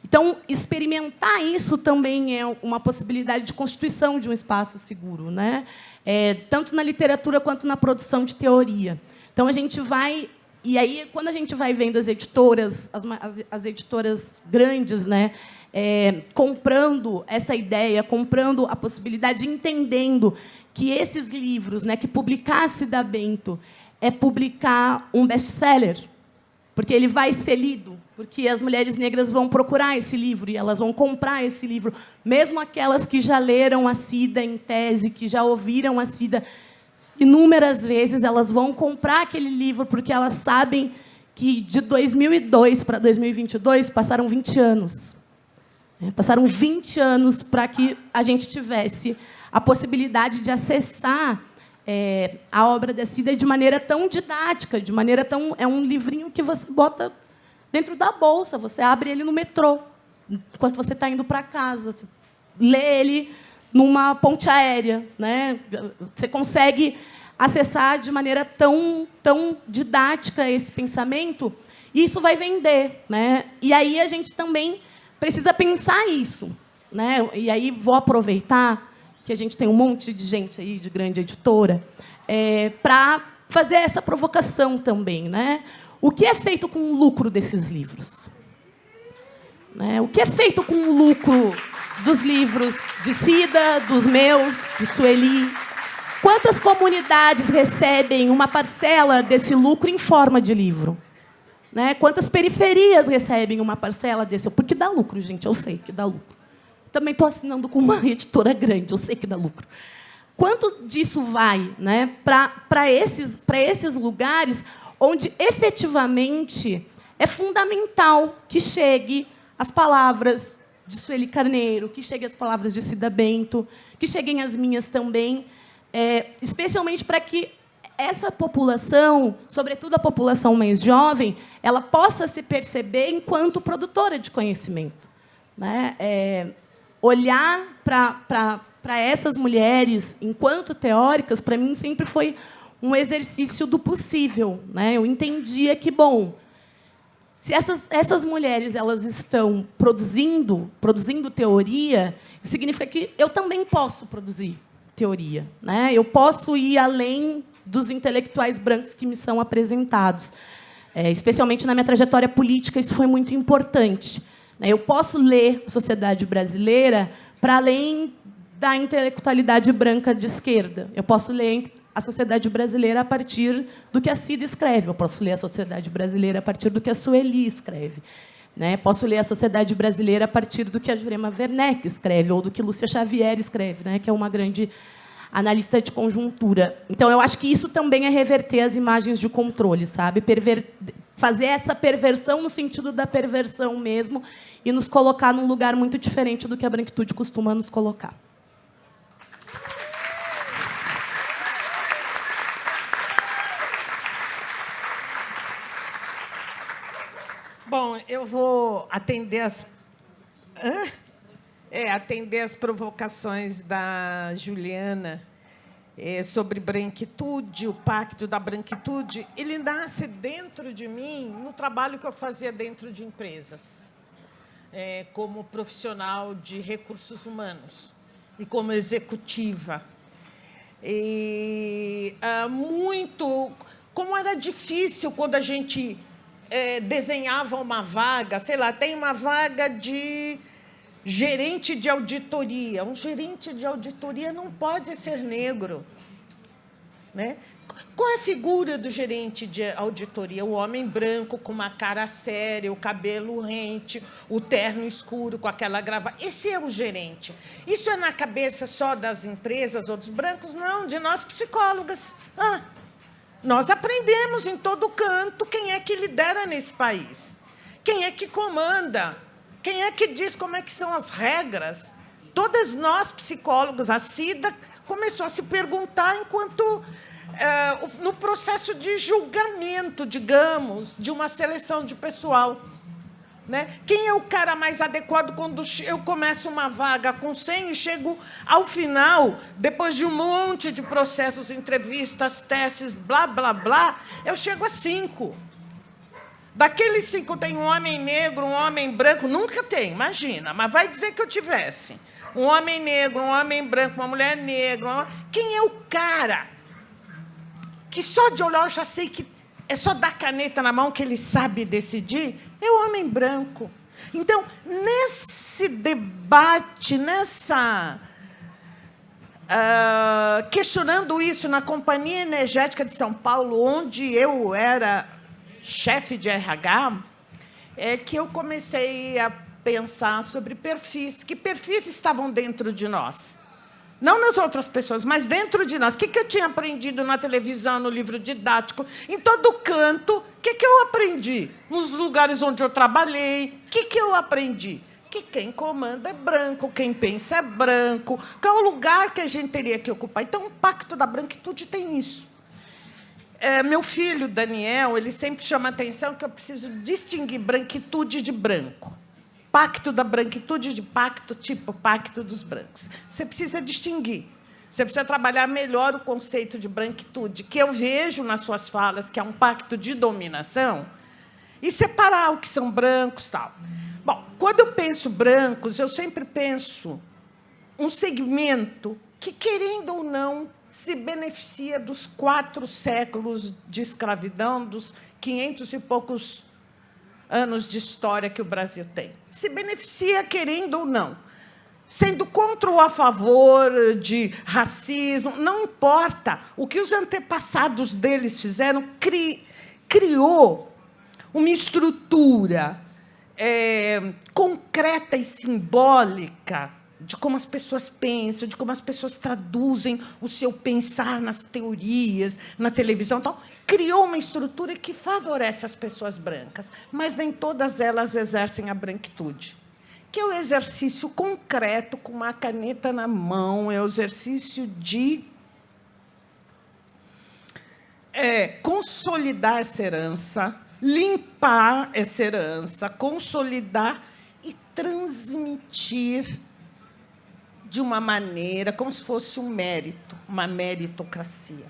Então, experimentar isso também é uma possibilidade de constituição de um espaço seguro, né? Tanto na literatura quanto na produção de teoria. Então, a gente vai... E aí, quando a gente vai vendo as editoras, as editoras grandes, né, comprando essa ideia, comprando a possibilidade, entendendo que esses livros, né, que publicar Cida Bento é publicar um best-seller, porque ele vai ser lido, porque as mulheres negras vão procurar esse livro e elas vão comprar esse livro, mesmo aquelas que já leram a Cida em tese, que já ouviram a Cida inúmeras vezes, elas vão comprar aquele livro porque elas sabem que de 2002 para 2022 passaram 20 anos. Passaram 20 anos para que a gente tivesse a possibilidade de acessar a obra da Cida de maneira tão didática, de maneira tão... É um livrinho que você bota dentro da bolsa, você abre ele no metrô, enquanto você está indo para casa. Você lê ele numa ponte aérea, né? Você consegue acessar de maneira tão didática esse pensamento, e isso vai vender, né? E aí a gente também precisa pensar isso, né? E aí vou aproveitar que a gente tem um monte de gente aí de grande editora para fazer essa provocação também, né? O que é feito com o lucro desses livros? Né? O que é feito com o lucro dos livros de Cida, dos meus, de Sueli? Quantas comunidades recebem uma parcela desse lucro em forma de livro? Né? Quantas periferias recebem uma parcela desse? Porque dá lucro, gente, eu sei que dá lucro. Também estou assinando com uma editora grande, eu sei que dá lucro. Quanto disso vai, né, para esses lugares onde, efetivamente, é fundamental que chegue as palavras de Sueli Carneiro, que cheguem as palavras de Cida Bento, que cheguem as minhas também, especialmente para que essa população, sobretudo a população mais jovem, ela possa se perceber enquanto produtora de conhecimento, né? Olhar para essas mulheres enquanto teóricas, para mim, sempre foi um exercício do possível, né? Eu entendia que, bom, se essas mulheres elas estão produzindo teoria, significa que eu também posso produzir teoria, né? Eu posso ir além dos intelectuais brancos que me são apresentados. Especialmente na minha trajetória política, isso foi muito importante. Eu posso ler a sociedade brasileira para além da intelectualidade branca de esquerda. Eu posso ler a sociedade brasileira a partir do que a Cida escreve. Eu posso ler a sociedade brasileira a partir do que a Sueli escreve. Posso ler a sociedade brasileira a partir do que a Jurema Werneck escreve, ou do que Lúcia Xavier escreve, que é uma grande analista de conjuntura. Então, eu acho que isso também é reverter as imagens de controle, sabe? Fazer essa perversão no sentido da perversão mesmo e nos colocar num lugar muito diferente do que a branquitude costuma nos colocar. Bom, eu vou atender as provocações da Juliana sobre branquitude, o pacto da branquitude. Ele nasce dentro de mim no trabalho que eu fazia dentro de empresas, como profissional de recursos humanos e como executiva. E como era difícil quando a gente desenhava uma vaga, sei lá, tem uma vaga de gerente de auditoria. Um gerente de auditoria não pode ser negro, né? Qual é a figura do gerente de auditoria? O homem branco com uma cara séria, o cabelo rente, o terno escuro com aquela gravata. Esse é o gerente. Isso é na cabeça só das empresas ou dos brancos? Não, de nós psicólogas. Nós aprendemos em todo canto quem é que lidera nesse país, quem é que comanda, quem é que diz como é que são as regras. Todas nós, psicólogos, a Cida começou a se perguntar enquanto no processo de julgamento, digamos, de uma seleção de pessoal. Né? Quem é o cara mais adequado quando eu começo uma vaga com 100 e chego ao final, depois de um monte de processos, entrevistas, testes, blá, blá, blá, eu chego a 5. Daqueles 5 tem um homem negro, um homem branco, nunca tem, imagina, mas vai dizer que eu tivesse. Um homem negro, um homem branco, uma mulher negra. Quem é o cara que só de olhar eu já sei que é só dar caneta na mão que ele sabe decidir? É o homem branco. Então, nesse debate, questionando isso na Companhia Energética de São Paulo, onde eu era chefe de RH, é que eu comecei a pensar sobre perfis. Que perfis estavam dentro de nós? Não nas outras pessoas, mas dentro de nós. O que eu tinha aprendido na televisão, no livro didático, em todo canto? O que eu aprendi? Nos lugares onde eu trabalhei, o que eu aprendi? Que quem comanda é branco, quem pensa é branco, qual é o lugar que a gente teria que ocupar. Então, o Pacto da Branquitude tem isso. Meu filho, Daniel, ele sempre chama a atenção que eu preciso distinguir branquitude de branco. Pacto da branquitude de pacto, tipo pacto dos brancos. Você precisa distinguir. Você precisa trabalhar melhor o conceito de branquitude, que eu vejo nas suas falas, que é um pacto de dominação, e separar o que são brancos e tal. Bom, quando eu penso brancos, eu sempre penso um segmento que, querendo ou não, se beneficia dos 4 séculos de escravidão, dos 500 e poucos anos de história que o Brasil tem. Se beneficia, querendo ou não. Sendo contra ou a favor de racismo, não importa. O que os antepassados deles fizeram criou uma estrutura concreta e simbólica de como as pessoas pensam, de como as pessoas traduzem o seu pensar nas teorias, na televisão e tal. Criou uma estrutura que favorece as pessoas brancas, mas nem todas elas exercem a branquitude, que é o exercício concreto, com uma caneta na mão, é o exercício de consolidar essa herança, limpar essa herança, consolidar e transmitir de uma maneira, como se fosse um mérito, uma meritocracia.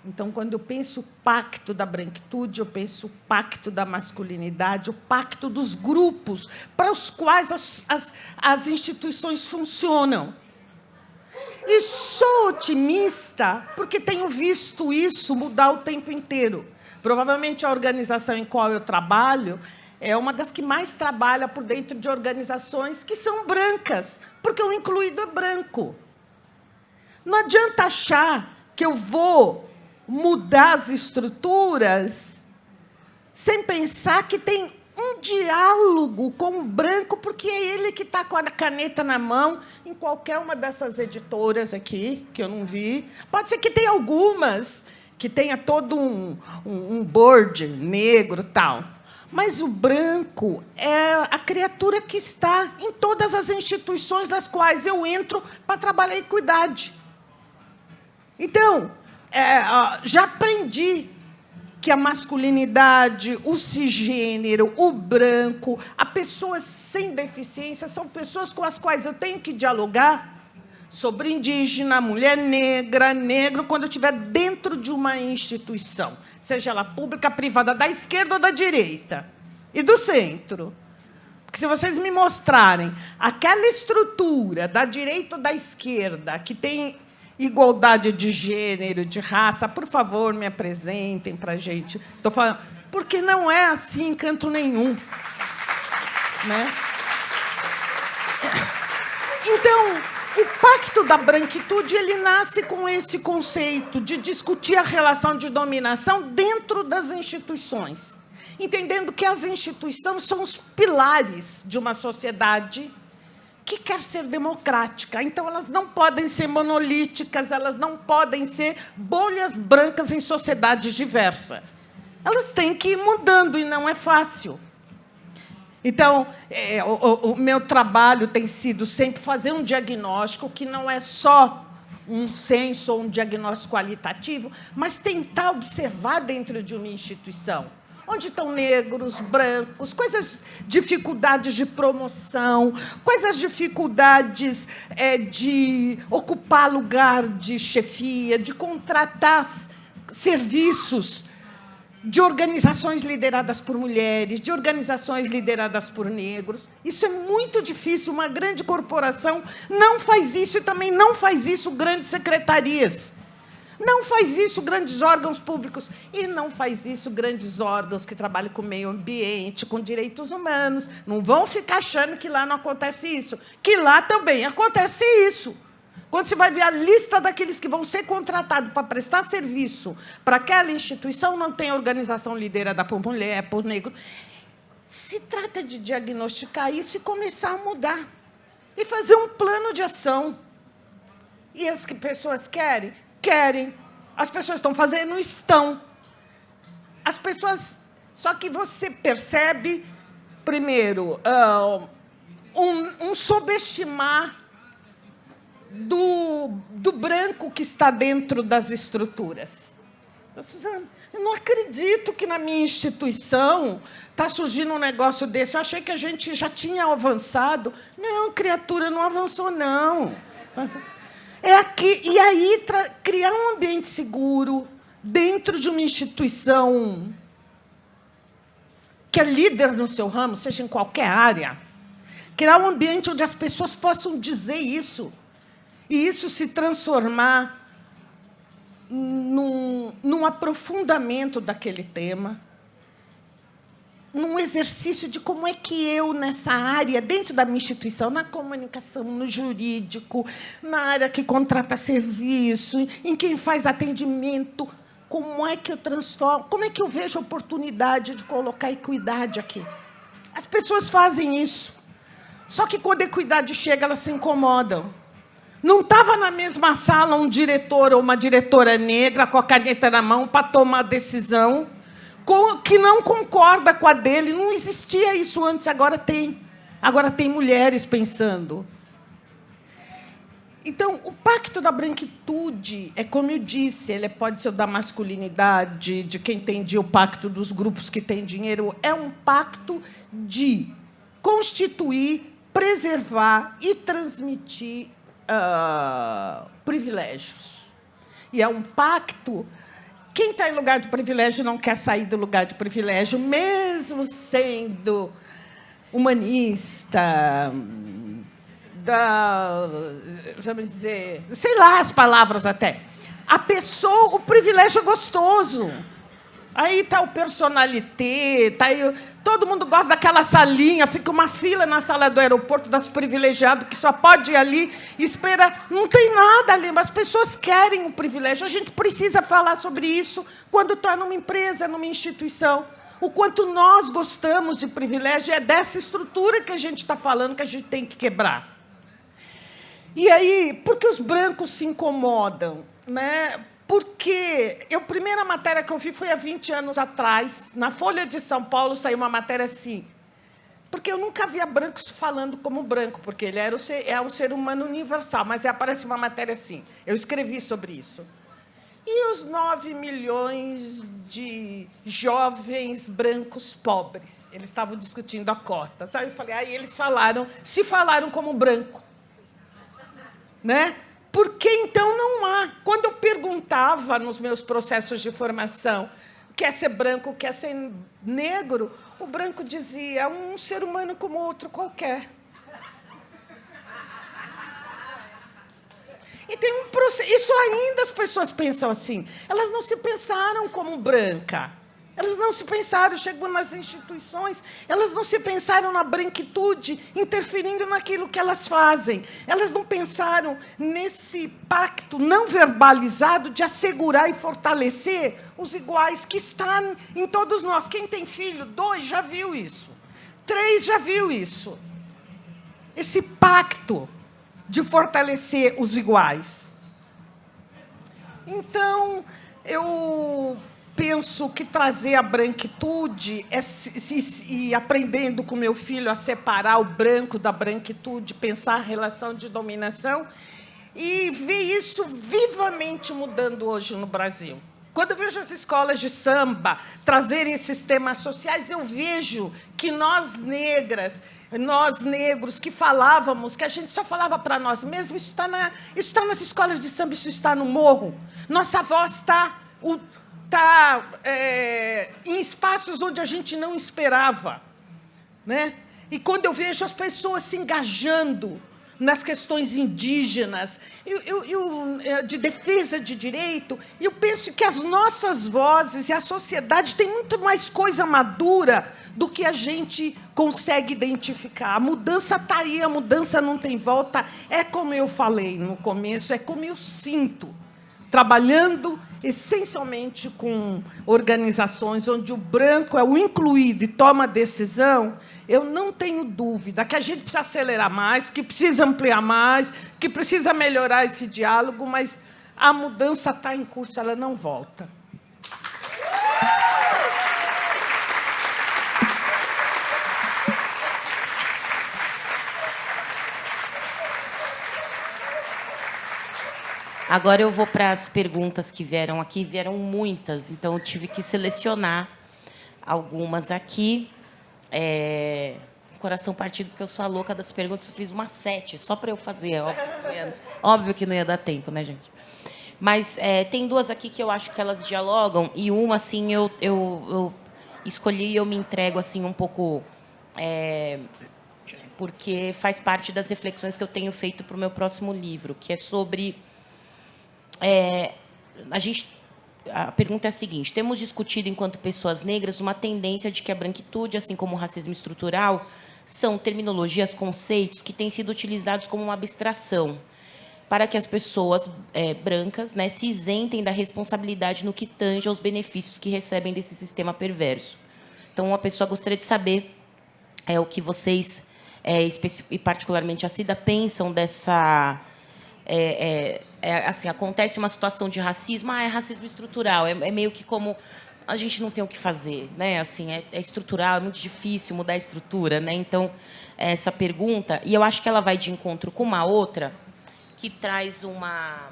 Então, quando eu penso o pacto da branquitude, eu penso o pacto da masculinidade, o pacto dos grupos para os quais as instituições funcionam. E sou otimista porque tenho visto isso mudar o tempo inteiro. Provavelmente, a organização em qual eu trabalho é uma das que mais trabalha por dentro de organizações que são brancas, porque o incluído é branco. Não adianta achar que eu vou mudar as estruturas sem pensar que tem um diálogo com o branco, porque é ele que está com a caneta na mão em qualquer uma dessas editoras aqui, que eu não vi. Pode ser que tenha algumas que tenha todo um board negro e tal. Mas o branco é a criatura que está em todas as instituições das quais eu entro para trabalhar a equidade. Então, já aprendi que a masculinidade, o cisgênero, o branco, a pessoas sem deficiência são pessoas com as quais eu tenho que dialogar sobre indígena, mulher negra, negro, quando eu estiver dentro de uma instituição, seja ela pública, privada, da esquerda ou da direita, e do centro. Porque se vocês me mostrarem aquela estrutura da direita ou da esquerda que tem igualdade de gênero, de raça, por favor, me apresentem para a gente. Estou falando, porque não é assim em canto nenhum. Né? Então, o Pacto da Branquitude ele nasce com esse conceito de discutir a relação de dominação dentro das instituições, entendendo que as instituições são os pilares de uma sociedade que quer ser democrática. Então, elas não podem ser monolíticas, elas não podem ser bolhas brancas em sociedades diversas. Elas têm que ir mudando, e não é fácil. Então, o meu trabalho tem sido sempre fazer um diagnóstico que não é só um censo ou um diagnóstico qualitativo, mas tentar observar dentro de uma instituição onde estão negros, brancos, quais as dificuldades de promoção, quais as dificuldades de ocupar lugar de chefia, de contratar serviços de organizações lideradas por mulheres, de organizações lideradas por negros. Isso é muito difícil. Uma grande corporação não faz isso, e também não faz isso grandes secretarias. Não faz isso grandes órgãos públicos. E não faz isso grandes órgãos que trabalham com meio ambiente, com direitos humanos. Não vão ficar achando que lá não acontece isso. Que lá também acontece isso. Quando você vai ver a lista daqueles que vão ser contratados para prestar serviço para aquela instituição, não tem organização liderada por mulher, por negro. Se trata de diagnosticar isso e começar a mudar. E fazer um plano de ação. E as pessoas querem? Querem. As pessoas estão fazendo? Estão. As pessoas... Só que você percebe, primeiro, um subestimar do branco que está dentro das estruturas. Então, Suzana, eu não acredito que na minha instituição está surgindo um negócio desse. Eu achei que a gente já tinha avançado. Não, criatura, não avançou, não. É aqui. E aí, criar um ambiente seguro dentro de uma instituição que é líder no seu ramo, seja em qualquer área. Criar um ambiente onde as pessoas possam dizer isso. E isso se transformar num aprofundamento daquele tema, num exercício de como é que eu, nessa área, dentro da minha instituição, na comunicação, no jurídico, na área que contrata serviço, em quem faz atendimento, como é que eu transformo, como é que eu vejo a oportunidade de colocar equidade aqui. As pessoas fazem isso, só que quando a equidade chega, elas se incomodam. Não estava na mesma sala um diretor ou uma diretora negra com a caneta na mão para tomar decisão que não concorda com a dele. Não existia isso antes, agora tem. Agora tem mulheres pensando. Então, o pacto da branquitude, como eu disse, ele pode ser o da masculinidade, de quem entendia o pacto dos grupos que têm dinheiro, é um pacto de constituir, preservar e transmitir privilégios. E é um pacto... Quem está em lugar de privilégio não quer sair do lugar de privilégio, mesmo sendo humanista, vamos dizer, sei lá as palavras até. A pessoa, o privilégio é gostoso. Aí está o personalité, tá aí, todo mundo gosta daquela salinha, fica uma fila na sala do aeroporto das privilegiadas, que só pode ir ali e espera. Não tem nada ali, mas as pessoas querem o privilégio. A gente precisa falar sobre isso quando está numa empresa, numa instituição. O quanto nós gostamos de privilégio, é dessa estrutura que a gente está falando que a gente tem que quebrar. E aí, por que os brancos se incomodam, né? Porque a primeira matéria que eu vi foi há 20 anos atrás. Na Folha de São Paulo saiu uma matéria assim. Porque eu nunca via brancos falando como branco, porque ele é o ser humano universal. Mas aparece uma matéria assim. Eu escrevi sobre isso. E os 9 milhões de jovens brancos pobres? Eles estavam discutindo a cota. Sabe? Eu falei, aí eles falaram como branco. Né? Por que, então, não há? Quando eu perguntava nos meus processos de formação o que é ser branco, o que é ser negro, o branco dizia, um ser humano como outro qualquer. E tem um processo. Isso ainda as pessoas pensam assim. Elas não se pensaram como branca. Elas não se pensaram, chegou nas instituições, elas não se pensaram na branquitude, interferindo naquilo que elas fazem. Elas não pensaram nesse pacto não verbalizado de assegurar e fortalecer os iguais que estão em todos nós. Quem tem filho, 2 já viu isso. 3 já viu isso. esse pacto de fortalecer os iguais. Então, eu penso que trazer a branquitude e aprendendo com meu filho a separar o branco da branquitude, pensar a relação de dominação e ver isso vivamente mudando hoje no Brasil. Quando eu vejo as escolas de samba trazerem esses temas sociais, eu vejo que nós negros que falávamos, que a gente só falava para nós mesmos, isso está nas escolas de samba, isso está no morro. Nossa voz está em espaços onde a gente não esperava, né? E quando eu vejo as pessoas se engajando nas questões indígenas, de defesa de direito, eu penso que as nossas vozes e a sociedade têm muito mais coisa madura do que a gente consegue identificar. A mudança está aí, a mudança não tem volta. É como eu falei no começo, é como eu sinto, trabalhando essencialmente com organizações onde o branco é o incluído e toma a decisão. Eu não tenho dúvida que a gente precisa acelerar mais, que precisa ampliar mais, que precisa melhorar esse diálogo, mas a mudança está em curso, ela não volta. Agora eu vou para as perguntas que vieram aqui. Vieram muitas, então eu tive que selecionar algumas aqui. Coração partido, porque eu sou a louca das perguntas. Eu fiz umas 7, só para eu fazer. Óbvio que não ia dar tempo, né, gente? Mas tem 2 aqui que eu acho que elas dialogam, e uma, assim, eu escolhi e eu me entrego assim, um pouco... porque faz parte das reflexões que eu tenho feito para o meu próximo livro, que é sobre... A pergunta é a seguinte: temos discutido, enquanto pessoas negras, uma tendência de que a branquitude, assim como o racismo estrutural, são terminologias, conceitos que têm sido utilizados como uma abstração para que as pessoas brancas, né, se isentem da responsabilidade no que tange aos benefícios que recebem desse sistema perverso. Então, uma pessoa gostaria de saber o que vocês, e particularmente a Cida, pensam dessa... assim, acontece uma situação de racismo, é racismo estrutural, é meio que como a gente não tem o que fazer, né? Assim, é estrutural, é muito difícil mudar a estrutura, né? Então, essa pergunta, e eu acho que ela vai de encontro com uma outra, que traz uma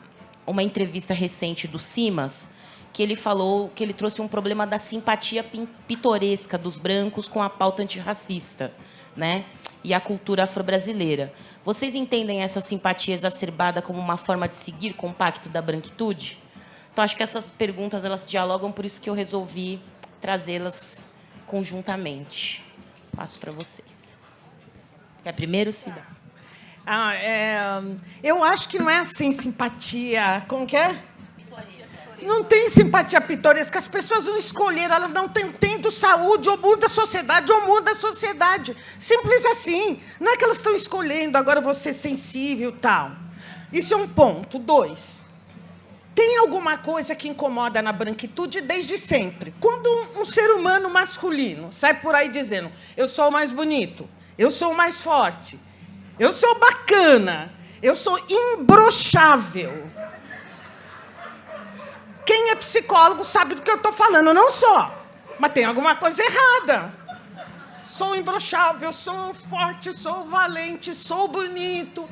entrevista recente do Simas, que ele falou que ele trouxe um problema da simpatia pitoresca dos brancos com a pauta antirracista, né? E a cultura afro-brasileira. Vocês entendem essa simpatia exacerbada como uma forma de seguir com o pacto da branquitude? Então, acho que essas perguntas elas dialogam, por isso que eu resolvi trazê-las conjuntamente. Passo para vocês. Quer primeiro, Cida? Eu acho que não é assim simpatia... Como que é? Não tem simpatia pitoresca, as pessoas não escolheram, elas não têm tendo saúde, ou muda a sociedade, ou muda a sociedade. Simples assim. Não é que elas estão escolhendo, agora vou ser sensível e tal. Isso é um ponto. 2, tem alguma coisa que incomoda na branquitude desde sempre. Quando um ser humano masculino sai por aí dizendo: eu sou o mais bonito, eu sou o mais forte, eu sou bacana, eu sou imbrochável. Quem é psicólogo sabe do que eu estou falando. Eu não sou, mas tem alguma coisa errada. Sou imbrochável, sou forte, sou valente, sou bonito.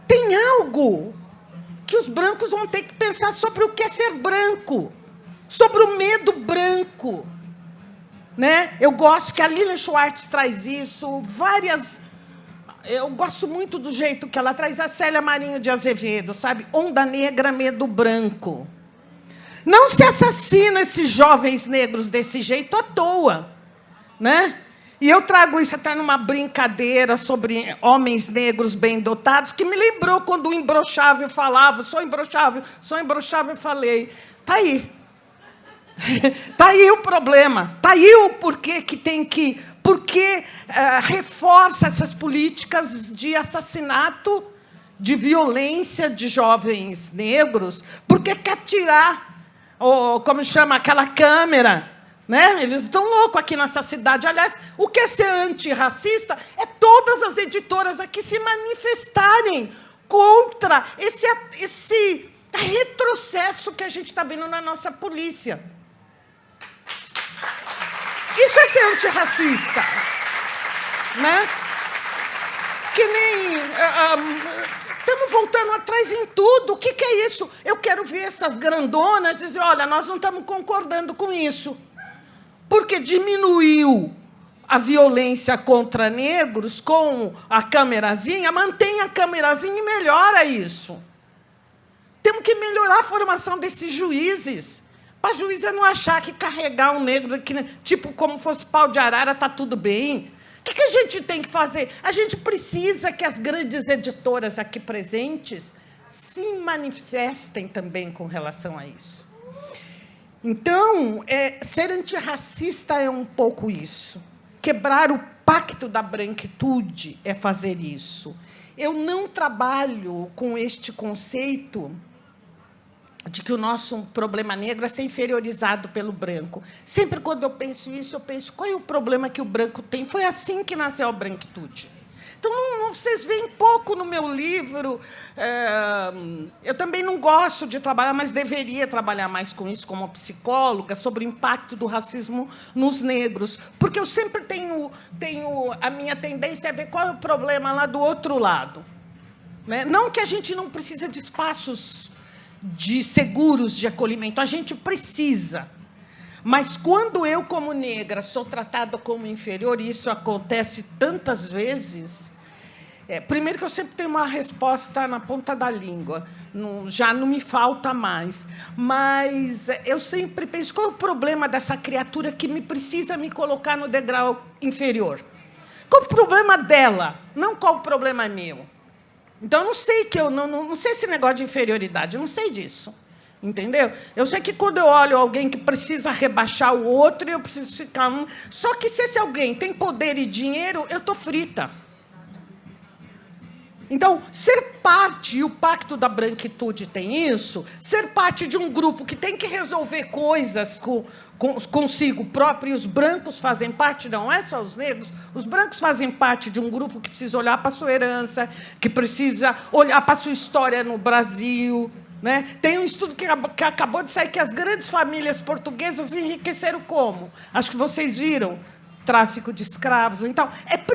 Tem algo que os brancos vão ter que pensar sobre o que é ser branco, sobre o medo branco, né? Eu gosto que a Lilian Schwartz traz isso, eu gosto muito do jeito que ela traz, a Célia Marinho de Azevedo, sabe? Onda negra, medo branco. Não se assassina esses jovens negros desse jeito à toa, né? E eu trago isso até numa brincadeira sobre homens negros bem dotados, que me lembrou quando o imbrochável falava: sou imbrochável, eu falei, tá aí. Tá aí o problema, tá aí o porquê que tem que... Porque reforça essas políticas de assassinato, de violência de jovens negros, porque quer tirar, como chama, aquela câmera, Né? Eles estão loucos aqui nessa cidade. Aliás, o que é ser antirracista é todas as editoras aqui se manifestarem contra esse retrocesso que a gente está vendo na nossa polícia. Isso é ser antirracista. Né? Que nem... estamos voltando atrás em tudo. O que é isso? Eu quero ver essas grandonas dizer, olha, nós não estamos concordando com isso. Porque diminuiu a violência contra negros com a câmerazinha, mantém a câmerazinha e melhora isso. Temos que melhorar a formação desses juízes, para a juíza não achar que carregar um negro, tipo como fosse pau de arara, está tudo bem. O que a gente tem que fazer? A gente precisa que as grandes editoras aqui presentes se manifestem também com relação a isso. Então, ser antirracista é um pouco isso. Quebrar o pacto da branquitude é fazer isso. Eu não trabalho com este conceito de que o nosso problema negro é ser inferiorizado pelo branco. Sempre quando eu penso isso, eu penso, qual é o problema que o branco tem? Foi assim que nasceu a branquitude. Então, vocês veem pouco no meu livro. Eu também não gosto de trabalhar, mas deveria trabalhar mais com isso como psicóloga, sobre o impacto do racismo nos negros. Porque eu sempre tenho a minha tendência a ver qual é o problema lá do outro lado. Né? Não que a gente não precisa de espaços seguros de acolhimento, a gente precisa. Mas quando eu, como negra, sou tratada como inferior, e isso acontece tantas vezes, primeiro que eu sempre tenho uma resposta na ponta da língua, já não me falta mais, mas eu sempre penso, qual é o problema dessa criatura que precisa me colocar no degrau inferior? Qual o problema dela? Não qual o problema meu. Então, eu não sei não sei esse negócio de inferioridade, eu não sei disso. Entendeu? Eu sei que quando eu olho alguém que precisa rebaixar o outro, eu preciso ficar... Só que se esse alguém tem poder e dinheiro, eu estou frita. Então, ser parte, e o Pacto da Branquitude tem isso, ser parte de um grupo que tem que resolver coisas consigo próprio, e os brancos fazem parte, não é só os negros, os brancos fazem parte de um grupo que precisa olhar para a sua herança, que precisa olhar para a sua história no Brasil. Né? Tem um estudo que acabou de sair, que as grandes famílias portuguesas enriqueceram como? Acho que vocês viram. Tráfico de escravos. Então,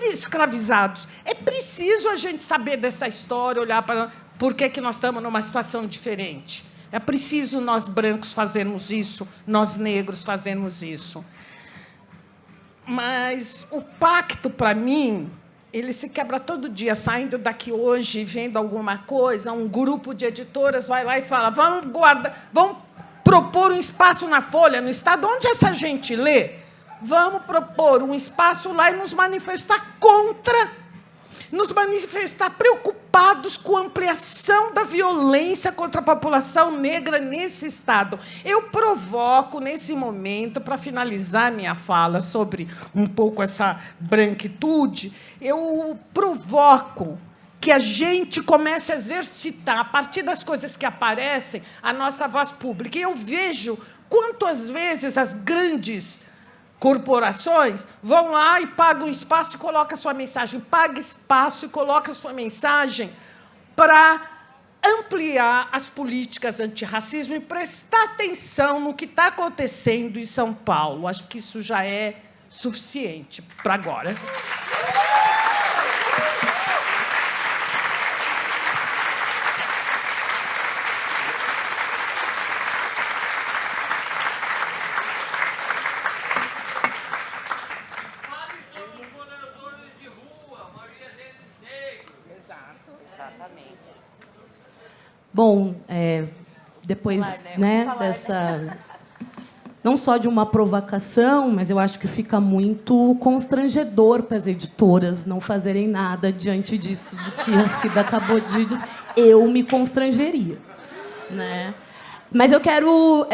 escravizados. É preciso a gente saber dessa história, olhar para por que nós estamos numa situação diferente. É preciso nós, brancos, fazermos isso, nós, negros, fazermos isso. Mas o pacto, para mim, ele se quebra todo dia, saindo daqui hoje, vendo alguma coisa, um grupo de editoras vai lá e fala, vamos propor um espaço na Folha, no Estado, onde essa gente lê, vamos propor um espaço lá e nos manifestar contra, nos manifestar preocupados com a ampliação da violência contra a população negra nesse Estado. Eu provoco, nesse momento, para finalizar minha fala sobre um pouco essa branquitude, eu provoco que a gente comece a exercitar, a partir das coisas que aparecem, a nossa voz pública. E eu vejo quantas vezes as grandes corporações vão lá e pagam espaço e colocam a sua mensagem. Paga espaço e coloca a sua mensagem para ampliar as políticas antirracismo e prestar atenção no que está acontecendo em São Paulo. Acho que isso já é suficiente para agora. Bom, depois dessa... Não só de uma provocação, mas eu acho que fica muito constrangedor para as editoras não fazerem nada diante disso, do que a Cida acabou de dizer. Eu me constrangeria. Né? Mas eu quero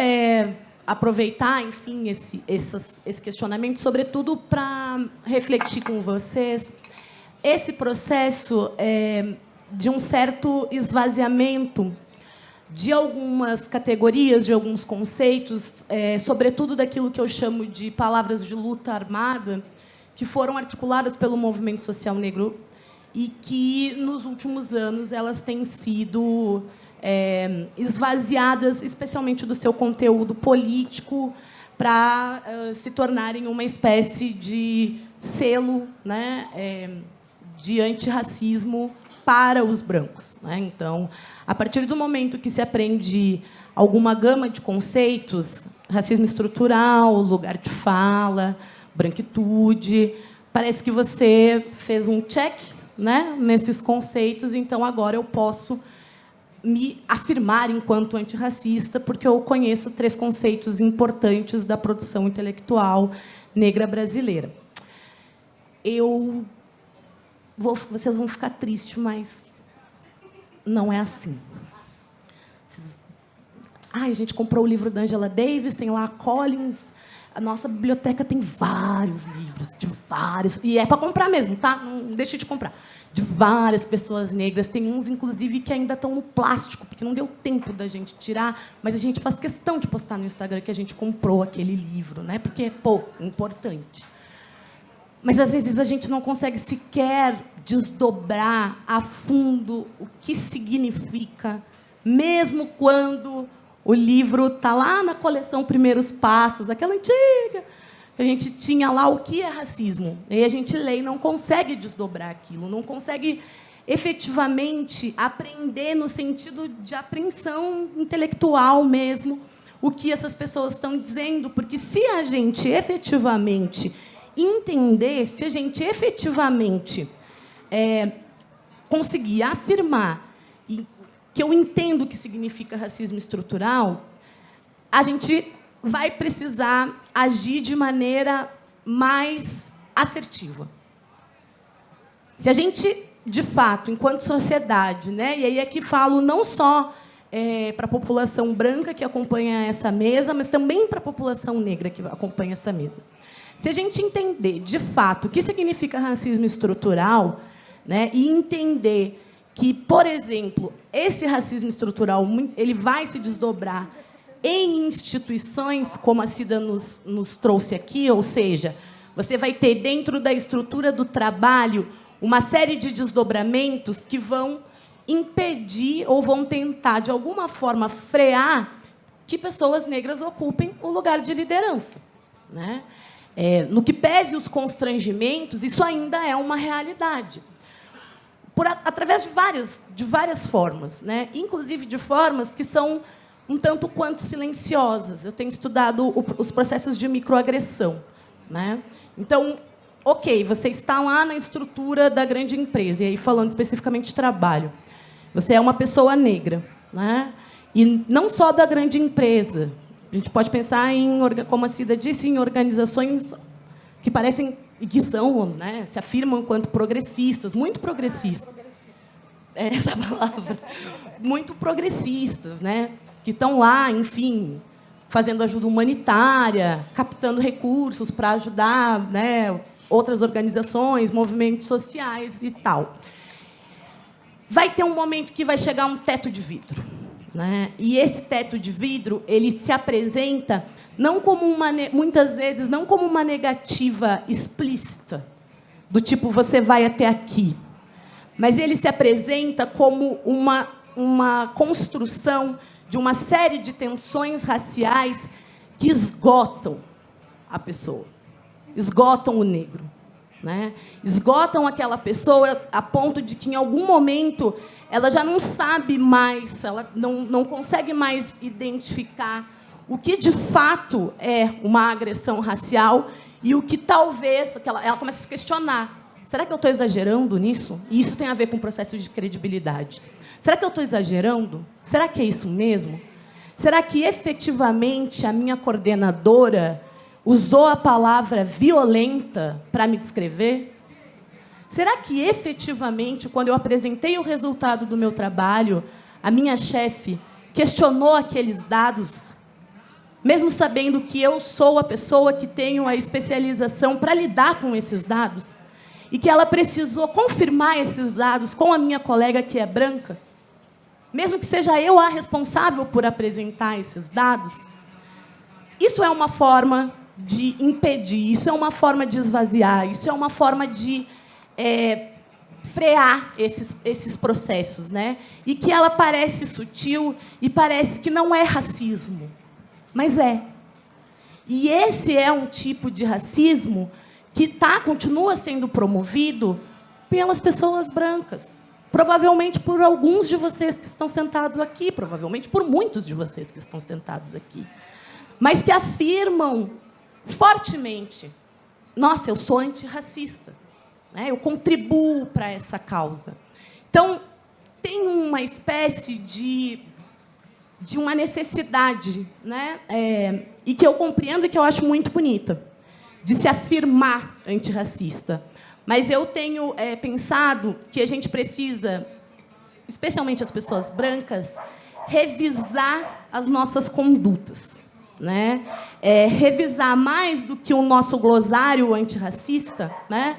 aproveitar, enfim, esse questionamento, sobretudo para refletir com vocês esse processo de um certo esvaziamento de algumas categorias, de alguns conceitos, sobretudo daquilo que eu chamo de palavras de luta armada, que foram articuladas pelo movimento social negro e que, nos últimos anos, elas têm sido esvaziadas, especialmente do seu conteúdo político, para se tornarem uma espécie de selo, né, de antirracismo para os brancos, né? Então, a partir do momento que se aprende alguma gama de conceitos, racismo estrutural, lugar de fala, branquitude, parece que você fez um check, né, nesses conceitos, então agora eu posso me afirmar enquanto antirracista, porque eu conheço 3 conceitos importantes da produção intelectual negra brasileira. Vocês vão ficar tristes, mas não é assim. A gente comprou o livro da Angela Davis, tem lá a Collins. A nossa biblioteca tem vários livros, de vários... E é para comprar mesmo, tá? Não deixe de comprar. De várias pessoas negras. Tem uns, inclusive, que ainda estão no plástico, porque não deu tempo da gente tirar, mas a gente faz questão de postar no Instagram que a gente comprou aquele livro, né? Porque, é importante. Mas, às vezes, a gente não consegue sequer desdobrar a fundo o que significa, mesmo quando o livro está lá na coleção Primeiros Passos, aquela antiga, que a gente tinha lá o que é racismo. E a gente lê e não consegue desdobrar aquilo, não consegue efetivamente aprender no sentido de apreensão intelectual mesmo o que essas pessoas estão dizendo, porque se a gente efetivamente entender, se a gente efetivamente conseguir afirmar que eu entendo o que significa racismo estrutural, a gente vai precisar agir de maneira mais assertiva. Se a gente, de fato, enquanto sociedade, né, e aí aqui falo não só para a população branca que acompanha essa mesa, mas também para a população negra que acompanha essa mesa. Se a gente entender, de fato, o que significa racismo estrutural, né, e entender que, por exemplo, esse racismo estrutural ele vai se desdobrar em instituições, como a Cida nos trouxe aqui, ou seja, você vai ter, dentro da estrutura do trabalho, uma série de desdobramentos que vão impedir ou vão tentar, de alguma forma, frear que pessoas negras ocupem o lugar de liderança, né? No que pese os constrangimentos, isso ainda é uma realidade. Através de várias formas, né? Inclusive de formas que são um tanto quanto silenciosas. Eu tenho estudado os processos de microagressão, né? Então, ok, você está lá na estrutura da grande empresa, e aí falando especificamente de trabalho. Você é uma pessoa negra, né? E não só da grande empresa. A gente pode pensar em, como a Cida disse, em organizações que parecem e que são, né, se afirmam enquanto progressistas, muito progressistas. É essa palavra. Muito progressistas, né? Que estão lá, enfim, fazendo ajuda humanitária, captando recursos para ajudar, né, outras organizações, movimentos sociais e tal. Vai ter um momento que vai chegar um teto de vidro, né? E esse teto de vidro ele se apresenta não como muitas vezes não como uma negativa explícita do tipo você vai até aqui, mas ele se apresenta como uma construção de uma série de tensões raciais que esgotam a pessoa, esgotam o negro, né? Esgotam aquela pessoa a ponto de que, em algum momento, ela já não sabe mais, ela não consegue mais identificar o que, de fato, é uma agressão racial e o que, talvez, ela começa a se questionar. Será que eu estou exagerando nisso? E isso tem a ver com o processo de credibilidade. Será que eu estou exagerando? Será que é isso mesmo? Será que, efetivamente, a minha coordenadora usou a palavra violenta para me descrever? Será que, efetivamente, quando eu apresentei o resultado do meu trabalho, a minha chefe questionou aqueles dados, mesmo sabendo que eu sou a pessoa que tenho a especialização para lidar com esses dados, e que ela precisou confirmar esses dados com a minha colega, que é branca? mesmo que seja eu a responsável por apresentar esses dados, isso é uma forma de impedir, isso é uma forma de esvaziar, isso é uma forma de frear esses processos, né? E que ela parece sutil e parece que não é racismo, mas é. E esse é um tipo de racismo que continua sendo promovido pelas pessoas brancas. Provavelmente por alguns de vocês que estão sentados aqui, provavelmente por muitos de vocês que estão sentados aqui, mas que afirmam fortemente: nossa, eu sou antirracista, né? Eu contribuo para essa causa. Então, tem uma espécie de uma necessidade, né? E que eu compreendo e que eu acho muito bonita, de se afirmar antirracista. Mas eu tenho pensado que a gente precisa, especialmente as pessoas brancas, revisar as nossas condutas, né? Revisar mais do que o nosso glossário antirracista, né?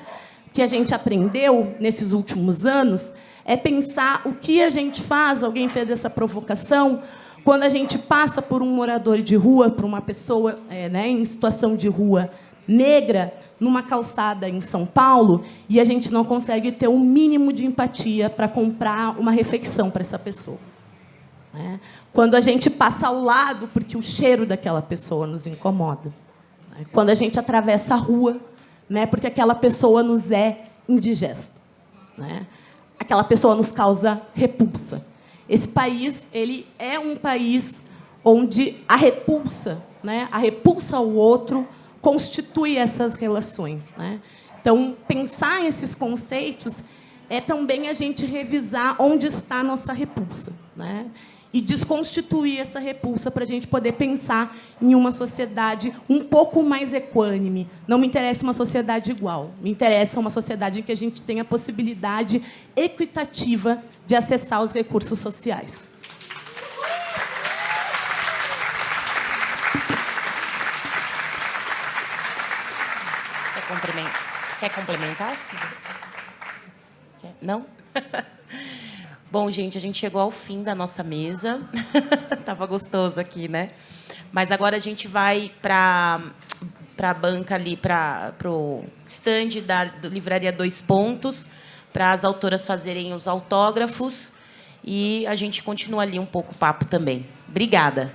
Que a gente aprendeu nesses últimos anos, é pensar o que a gente faz. Alguém fez essa provocação. Quando a gente passa por um morador de rua, por uma pessoa em situação de rua negra, numa calçada em São Paulo, e a gente não consegue ter um mínimo de empatia para comprar uma refeição para essa pessoa, né? Quando a gente passa ao lado, porque o cheiro daquela pessoa nos incomoda, né? Quando a gente atravessa a rua, né, porque aquela pessoa nos é indigesta, né? Aquela pessoa nos causa repulsa. Esse país, ele é um país onde a repulsa, né, a repulsa ao outro, constitui essas relações, né? Então, pensar esses conceitos é também a gente revisar onde está a nossa repulsa, né? E desconstituir essa repulsa para a gente poder pensar em uma sociedade um pouco mais equânime. Não me interessa uma sociedade igual, me interessa uma sociedade em que a gente tenha a possibilidade equitativa de acessar os recursos sociais. Quer complementar, Cida? Não? Bom, gente, a gente chegou ao fim da nossa mesa. Tava gostoso aqui, né? Mas agora a gente vai para a banca ali, para o stand da Livraria Dois Pontos, para as autoras fazerem os autógrafos. E a gente continua ali um pouco o papo também. Obrigada.